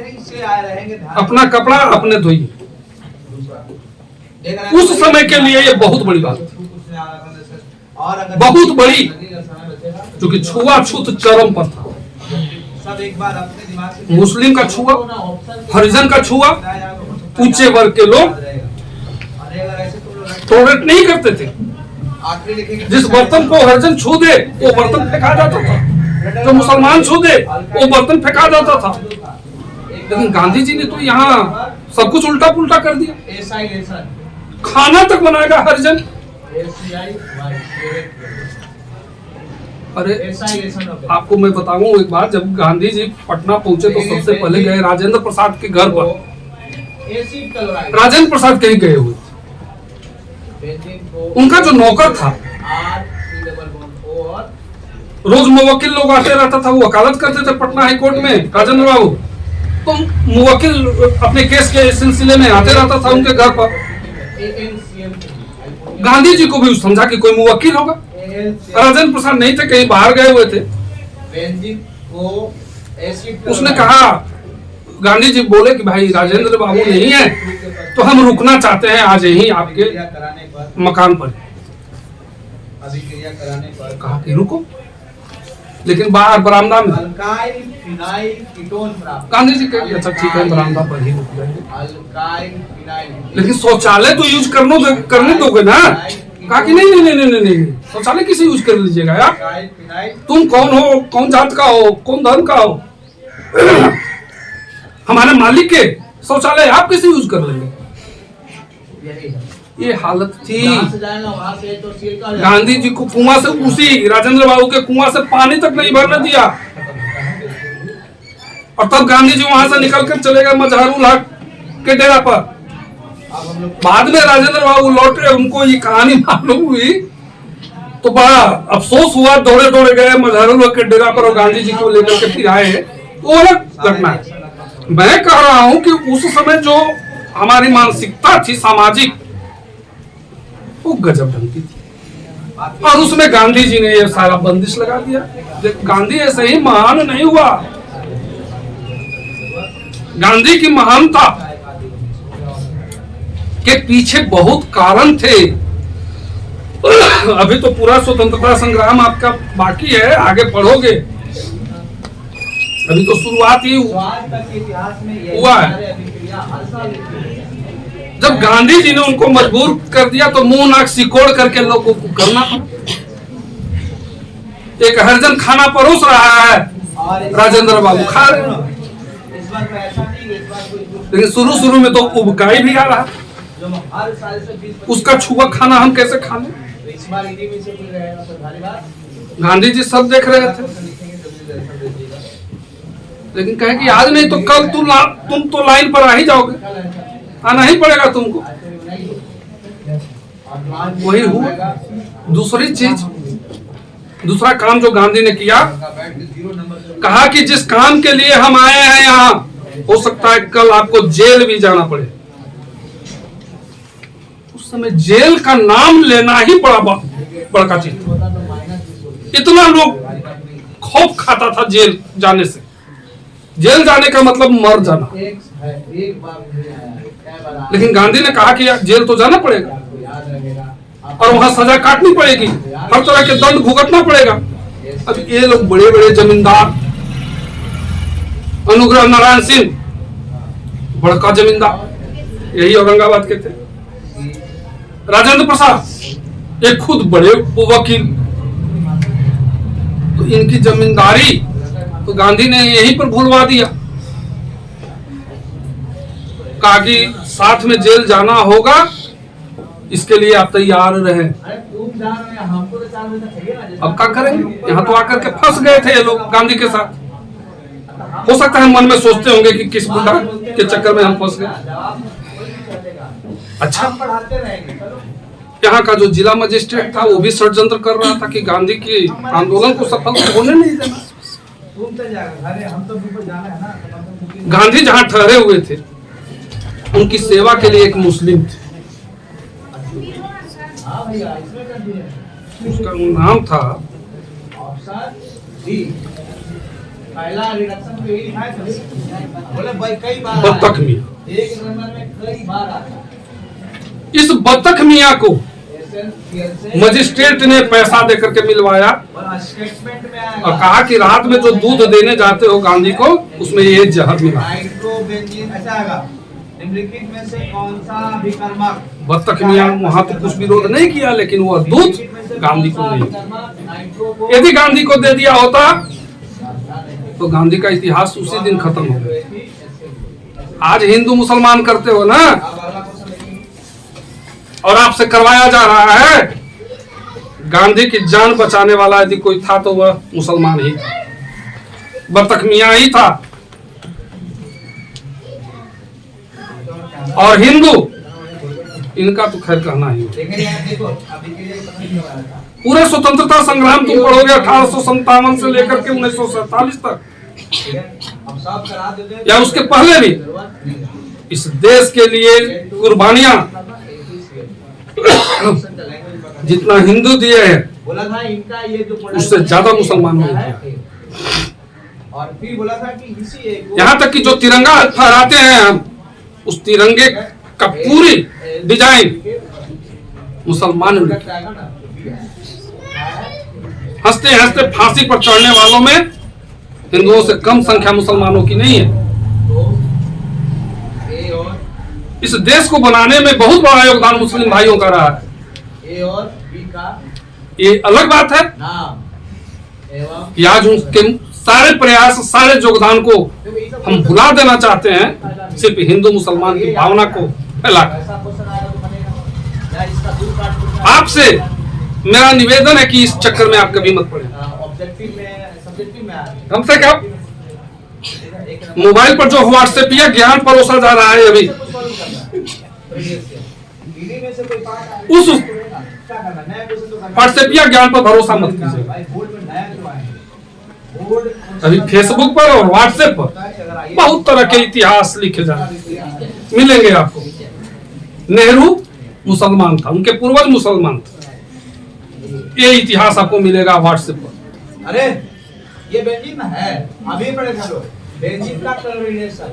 अपना कपड़ा अपने धोइए। उस समय के लिए ये बहुत बड़ी बात थी, बहुत बड़ी, क्योंकि छुआछूत चरम पर था। मुस्लिम का छुआ, हरिजन का छुआ, ऊंचे वर्ग के लोग टॉलरेट नहीं करते थे। जिस बर्तन को हरिजन छू दे वो बर्तन फेंका जाता था, जो मुसलमान छू दे वो बर्तन फेंका जाता था। लेकिन गांधी जी ने तो यहाँ सब कुछ उल्टा पुल्टा कर दिया, खाना तक बनाएगा हरिजन। अरे आपको मैं बताऊं एक बात, जब गांधी जी पटना पहुंचे तो सबसे पहले गए राजेंद्र प्रसाद के घर पर। राजेंद्र प्रसाद कहीं गए हुए, उनका जो नौकर था, रोज मुवक्किल लोग आते रहता था, वो वकालत करते थे पटना हाई कोर्ट में राजेंद्र बाबू, तो मुवक्किल अपने केस के सिलसिले में आते रहता था उनके घर पर। गांधी जी को भी समझा कि कोई मुवक्किल होगा। राजेंद्र प्रसाद नहीं थे, कहीं बाहर गए हुए थे। उसने कहा, गांधी जी बोले कि भाई राजेंद्र बाबू नहीं है तो हम रुकना चाहते हैं आज यहीं आपके मकान पर। कहा कि रुको, लेकिन बाहर बरामदा में। गांधी जी कहे अच्छा ठीक है बरामदा पर ही रुक जाएंगे, लेकिन शौचालय तो यूज करने दोगे ना। कहा कि नहीं नहीं नहीं नहीं नहीं, शौचालय किसे यूज कर लीजिएगा यार, तुम कौन हो, कौन जात का हो, कौन धर्म का हो, हमारे मालिक के शौचालय आप कैसे यूज कर लेंगे। ये हालत थी। गांधी जी को कुआं से, उसी राजेंद्र बाबू के कुआं से पानी तक नहीं भरने दिया, और तब गांधी जी वहां से निकल कर चले गए मजहरू लाल के डेरा पर। बाद में राजेंद्र बाबू लौटे, उनको ये कहानी मालूम हुई तो बड़ा अफसोस हुआ, दौड़े दौड़े गए मजहरू लाल के डेरा पर और गांधी जी को लेकर के फिर आए। वो अलग घटना है। मैं कह रहा हूं कि उस समय जो हमारी मानसिकता थी सामाजिक, वो गजब ढंग की थी, और उसमें गांधी जी ने ये सारा बंदिश लगा दिया। गांधी ऐसे ही महान नहीं हुआ, गांधी की महानता के पीछे बहुत कारण थे। अभी तो पूरा स्वतंत्रता संग्राम आपका बाकी है, आगे पढ़ोगे, अभी तो शुरुआत ही हुआ है। जब गांधी जी ने उनको मजबूर कर दिया तो मुंह नाक सिकोड़ करके लोगों को करना पड़ा। एक हरिजन खाना परोस रहा है, राजेंद्र बाबू खा रहे हैं, लेकिन शुरू में तो उबकाई भी आ रहा, उसका छुआ खाना हम कैसे खा लें। गांधी जी सब देख रहे थे, लेकिन कहे कि आज नहीं तो कल तुम तो लाइन पर आ ही जाओगे, आना ही पड़ेगा तुमको। वही हुआ। दूसरी चीज, दूसरा काम जो गांधी ने किया, कहा कि जिस काम के लिए हम आए हैं यहाँ, हो सकता है कल आपको जेल भी जाना पड़े। उस समय जेल का नाम लेना ही बड़का चीज। इतना लोग खौफ खाता था जेल जाने से। जेल जाने का मतलब मर जाना। एक बार नहीं आया, क्या बार लेकिन गांधी ने कहा कि यार जेल तो जाना पड़ेगा आपको याद रहेगा और वहां सजा काटनी पड़ेगी, हर तरह के दंड भुगतना पड़ेगा। अब ये लोग बड़े बड़े जमींदार, अनुग्रह नारायण सिंह बड़का जमींदार, यही औरंगाबाद के थे। राजेंद्र प्रसाद ये खुद बड़े वकील, तो इनकी जमींदारी तो गांधी ने यहीं पर भूलवा दिया। कहा कि साथ में जेल जाना होगा, इसके लिए आप तैयार रहें। अरे तुम जान रहे हैं, हमको तो 4 बजे तक चाहिए ना। अब क्या करेंगे, यहाँ तो आकर के फंस गए थे ये लोग गांधी के साथ। हो सकता है मन में सोचते होंगे कि किस गुंडा के चक्कर में हम फंस गए। जवाब कोई नहीं चलेगा, अच्छा, हम पढ़ाते रहेंगे। चलो यहाँ का जो जिला मजिस्ट्रेट था वो भी षड्यंत्र कर रहा था कि गांधी की आंदोलन को सफल होने नहीं देना। तुम चल जाएगा, अरे हम तो ऊपर जाना है ना। गांधी जहाँ ठहरे हुए थे उनकी सेवा के लिए एक मुस्लिम थे, हाँ भैया इसमें कर दिए। उसका नाम था ऑप्शन डी, पहला रिडक्शन पे यही है। बोले भाई कई बार बत्तख मियाँ। एक नंबर में कई बार आता है। इस बत्तख मियाँ को मजिस्ट्रेट ने पैसा देकर के मिलवाया और स्टेटमेंट में आएगा और कहा कि रात में जो दूध देने जाते हो गांधी को उसमें ये जहर मिला। नाइट्रोबेंजीन ऐसा आएगा। निम्नलिखित में से कौन सा विकर्मक? बत्तख मियाँ वहां तो कुछ विरोध नहीं किया, लेकिन वह दूध गांधी को नहीं। यदि गांधी को दे दिया होता तो गांधी का इतिहास उसी दिन खत्म हो गया। आज हिंदू मुसलमान करते हो ना, और आपसे करवाया जा रहा है। गांधी की जान बचाने वाला यदि कोई था तो वह मुसलमान ही था, बत्तख मियाँ ही था। और हिंदू इनका तो खैर कहना ही हो। पूरे स्वतंत्रता संग्राम तुम पढ़ोगे 1857 से लेकर के 1947 तक या उसके पहले भी इस देश के लिए कुर्बानियां जितना हिंदू दिए हैं बोला था इनका ये जो उससे ज्यादा मुसलमानों ने दिया। और फिर बोला था कि इसी यहाँ तक कि जो तिरंगा फहराते हैं हम, उस तिरंगे का पूरी डिजाइन मुसलमान ने किया। हंसते हंसते फांसी पर चढ़ने वालों में हिंदुओं से कम संख्या मुसलमानों की नहीं है। इस देश को बनाने में बहुत बड़ा योगदान मुस्लिम भाइयों का रहा है। ए और बी का ये अलग बात है नाम एवं कि आज उनके सारे प्रयास, सारे योगदान को हम भुला देना चाहते हैं, सिर्फ हिंदू मुसलमान की भावना को फैलाकर। ऐसा क्वेश्चन आया तो बनेगा या इसका दूर काट दूंगा। आपसे मेरा निवेदन है कि इस चक्कर में आप कभी मत पड़े। ऑब्जेक्टिव में सब्जेक्टिव में आ कम से कम मोबाइल पर जो व्हाट्सएप या ज्ञान परोसा जा रहा है अभी, उस व्हाट्सएप या ज्ञान पर भरोसा मत कीजिए। अभी फेसबुक पर और व्हाट्सएप पर बहुत तरह के इतिहास लिखे जा रहे हैं, मिलेंगे आपको। नेहरू मुसलमान था, उनके पूर्वज मुसलमान थे, ये इतिहास आपको मिलेगा व्हाट्सएप पर। अरे ये बेंजीन है, अभी पढ़े था लोग बेंजीन का क्लोरीनेशन।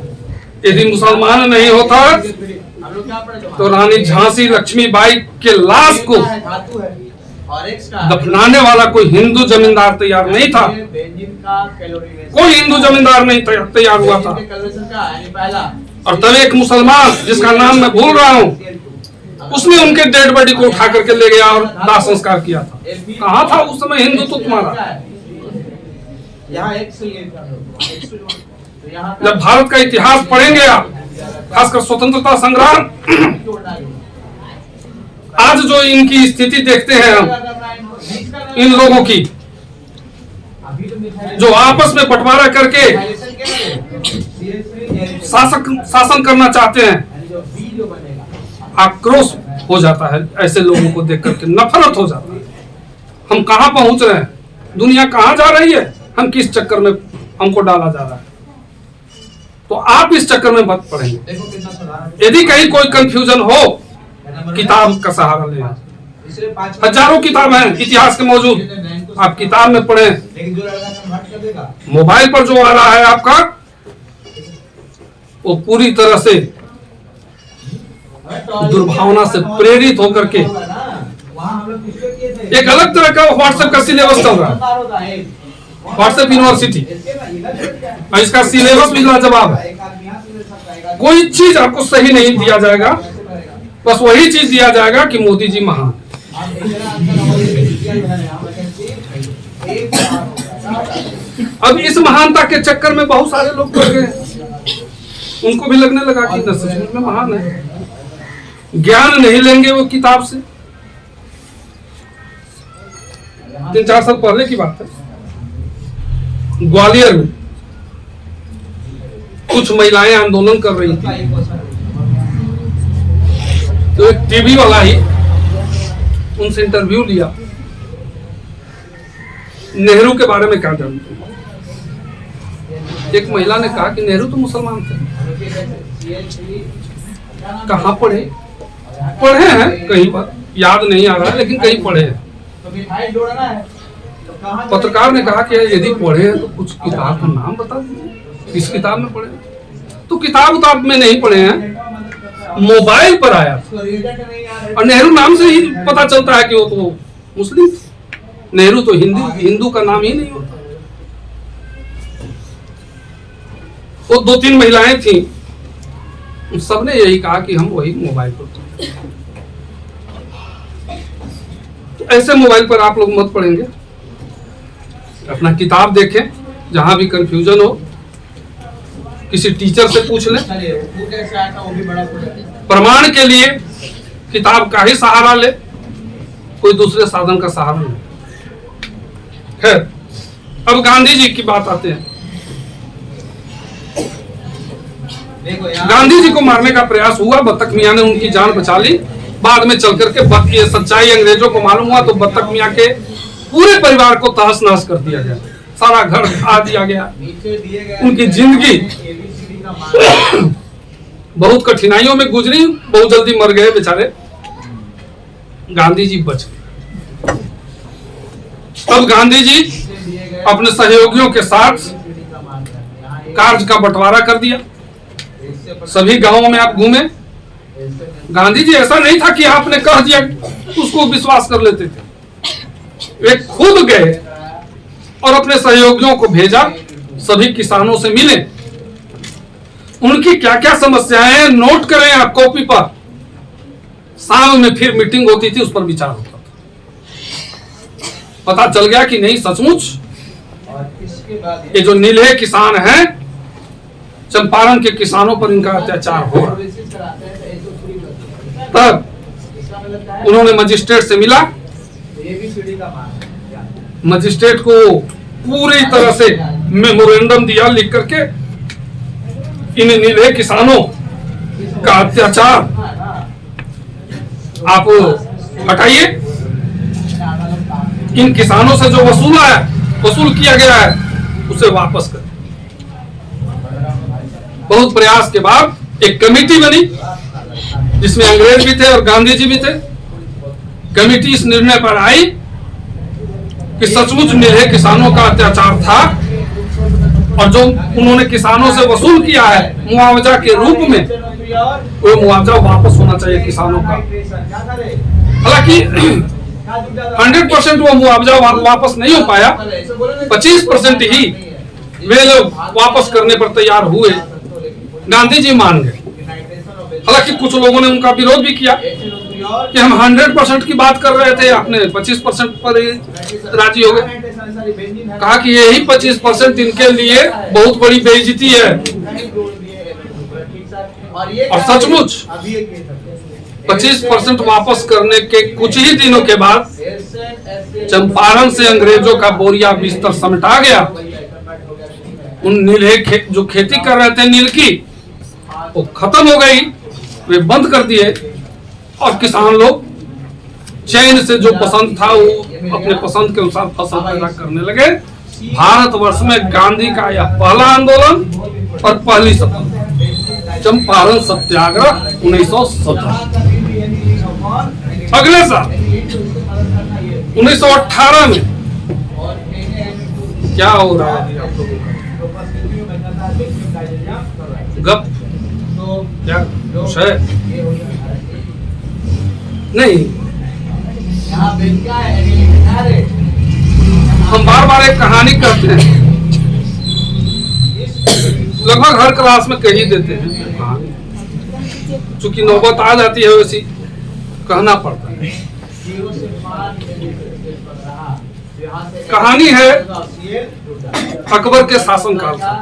यदि मुसलमान नहीं होता हम लोग क्या पढ़े तो रानी झांसी लक्ष्मीबाई के लाश को धातु है और एक्स का दफनाने वाला कोई हिंदू जमींदार तैयार नहीं था। बेंजीन का कैलोरीनेशन कोई हिंदू जमींदार नहीं तैयार हुआ था। कैलोरीनेशन का यानी पहला और तब एक मुसलमान जिसका नाम मैं भूल रहा हूँ, उसने उनके डेड बॉडी को उठा करके ले गया और दाह संस्कार किया था। कहाँ था उस समय हिंदू तो तुम्हारा? यहाँ एक्स तो यहाँ जब भारत का इतिहास पढ़ेंगे आप, खासकर स्वतंत्रता संग्राम, आज जो इनकी स्थिति देखते हैं हम, इन लोगों की जो आपस में बंटवारा करके शासन करना चाहते हैं, आक्रोश हो जाता है ऐसे लोगों को देख करके, नफरत हो जाता है। हम कहाँ पहुंच रहे हैं, दुनिया कहाँ जा रही है, हम किस चक्कर में हमको डाला जा रहा है। तो आप इस चक्कर में मत पड़ेंगे। यदि कहीं कोई कंफ्यूजन हो, किताब का सहारा लें। हजारों किताब हैं इतिहास के मौजूद, आप किताब में पढ़ें। मोबाइल पर जो आ रहा है आपका वो पूरी तरह से दुर्भावना से प्रेरित होकर के एक अलग तरह का व्हाट्सएप का सिलेबस चल रहा है, व्हाट्सएप यूनिवर्सिटी, और इसका सिलेबस भी लाजवाब है। कोई चीज आपको सही नहीं दिया जाएगा, बस वही चीज दिया जाएगा कि मोदी जी महान। अब इस महानता के चक्कर में बहुत सारे लोग पड़ गए, उनको भी लगने लगा कि न सच में महान है। ज्ञान नहीं लेंगे वो किताब से। 3-4 साल पहले की बात है, ग्वालियर में कुछ महिलाएं आंदोलन कर रही थी, तो एक टीवी वाला ही उनसे इंटरव्यू लिया, नेहरू के बारे में क्या जानते हैं। एक महिला ने कहा कि नेहरू तो मुसलमान थे। कहाँ पढ़े? पढ़े हैं कहीं पर, याद नहीं आ रहा है, लेकिन कहीं पढ़े हैं। पत्रकार ने कहा कि यदि पढ़े हैं तो कुछ किताब का नाम बता दीजिए, किस किताब में पढ़े? तो किताब में नहीं पढ़े हैं, मोबाइल पर आया था और नेहरू नाम से ही पता चलता है कि वो तो मुस्लिम थे। नेहरू तो हिंदू का नाम ही नहीं होता। वो 2-3 महिलाएं थी, सबने यही कहा कि हम वही मोबाइल पर। तो ऐसे मोबाइल पर आप लोग मत पढ़ेंगे, अपना किताब देखें, जहां भी कंफ्यूजन हो किसी टीचर से पूछ लें। प्रमाण के लिए किताब का ही सहारा ले, कोई दूसरे साधन का सहारा नहीं। खैर, अब गांधी जी की बात आते हैं। गांधी जी को मारने का प्रयास हुआ, बत्तख मियां ने उनकी जान बचा ली। बाद में चल करके ये सच्चाई अंग्रेजों को मालूम हुआ तो बत्तख मियां के पूरे परिवार को तहस नहस कर दिया गया, सारा घर खा दिया गया। उनकी जिंदगी बहुत कठिनाइयों में गुजरी, बहुत जल्दी मर गए बेचारे। गांधी जी बच गए। तब गांधी जी अपने सहयोगियों के साथ कार्य का बंटवारा कर दिया। सभी गांवों में आप घूमे। गांधी जी ऐसा नहीं था कि आपने कह दिया उसको विश्वास कर लेते थे। वे खुद गए और अपने सहयोगियों को भेजा, सभी किसानों से मिले, उनकी क्या क्या समस्याएं हैं नोट करें आप कॉपी पर। साल में फिर मीटिंग होती थी, उस पर विचार होता था। पता चल गया कि नहीं, सचमुच ये जो नीले किसान हैं, चंपारण के किसानों पर इनका अत्याचार हो रहा। तब उन्होंने मजिस्ट्रेट से मिला, मजिस्ट्रेट को पूरी तरह से मेमोरेंडम दिया लिख करके, इन नीले किसानों का अत्याचार आप हटाइए, इन किसानों से जो वसूल किया गया है उसे वापस करें। बहुत प्रयास के बाद एक कमेटी बनी जिसमें अंग्रेज भी थे और गांधी जी भी थे। कमेटी इस निर्णय पर आई कि सचमुच नीले किसानों का अत्याचार था और जो उन्होंने किसानों से वसूल किया है मुआवजा के रूप में, वो मुआवजा वापस होना चाहिए किसानों का। हालांकि 100% वो मुआवजा वापस नहीं हो पाया, 25% ही वे लोग वापस करने पर तैयार हुए। गांधी जी मान गए। हालांकि कुछ लोगों ने उनका विरोध भी किया कि हम 100% की बात कर रहे थे, आपने 25% पर राजी हो गए। कहा कि यही 25% इनके लिए बहुत बड़ी बेइज्जती है। और सचमुच 25% वापस करने के कुछ ही दिनों के बाद चंपारण से अंग्रेजों का बोरिया बिस्तर समेटा गया। उन नीले जो खेती कर रहे थे नील की, वो खत्म हो गई, वे बंद कर दिए और किसान लोग चैन से जो पसंद था वो अपने पसंद के अनुसार फसल पैदा करने लगे। भारतवर्ष में गांधी का यह पहला आंदोलन और पहली सफलता, चंपारण सत्याग्रह 1917। अगले साल 1918 में क्या हो रहा है? गप क्या कुछ है? ये हो गया भारत के। नहीं, यहाँ वेदिका है, ये लिखा है। हम बार बार एक कहानी कहते हैं, लगभग हर क्लास में कह ही देते हैं कहानी, चूंकि नौबत आ जाती है वैसी कहना पड़ता है। कहानी है अकबर के शासनकाल का।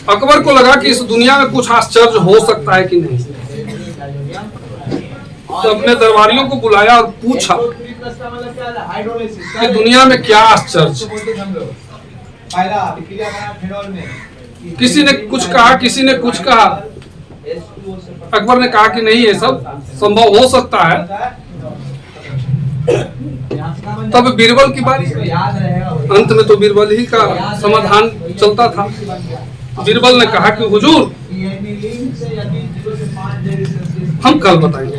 अकबर को लगा कि इस दुनिया में कुछ आश्चर्य हो सकता है कि नहीं, तो अपने दरबारियों को बुलाया और पूछा कि दुनिया में क्या आश्चर्य। किसी ने कुछ कहा, किसी ने कुछ कहा। अकबर ने कहा कि नहीं, ये सब संभव हो सकता है। तब बीरबल की बारी, अंत में तो बीरबल ही का समाधान चलता था। बीरबल ने कहा कि हुजूर, हम कल बताएंगे।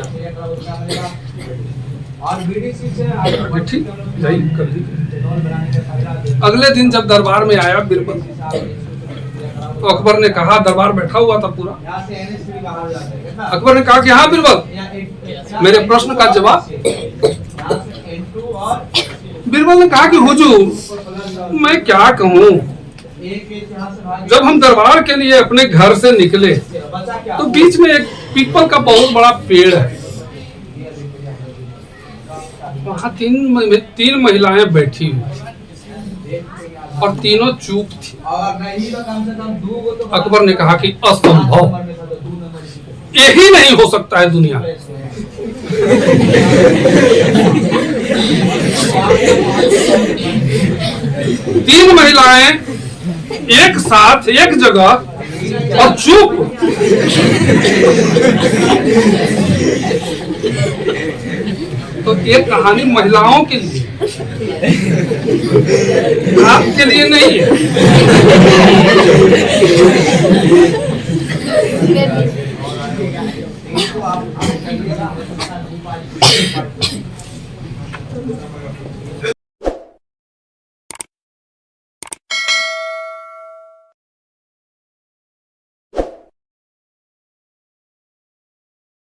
ठीक, यही कर दीजिए। अगले दिन जब दरबार में आया बीरबल, तो अकबर ने कहा, दरबार बैठा हुआ था पूरा। अकबर ने कहा कि हाँ बीरबल, मेरे प्रश्न का जवाब। बीरबल ने कहा कि हुजूर, मैं क्या कहूँ, जब हम दरबार के लिए अपने घर से निकले तो बीच में एक पीपल का बहुत बड़ा पेड़ है, वहाँ तीन महिलाएं बैठी हुई और तीनों चुप थी। अकबर ने कहा कि असंभव, यही नहीं हो सकता है दुनिया। तीन महिलाएं एक साथ एक जगह और चुप। तो एक कहानी महिलाओं के लिए, आपके लिए नहीं है।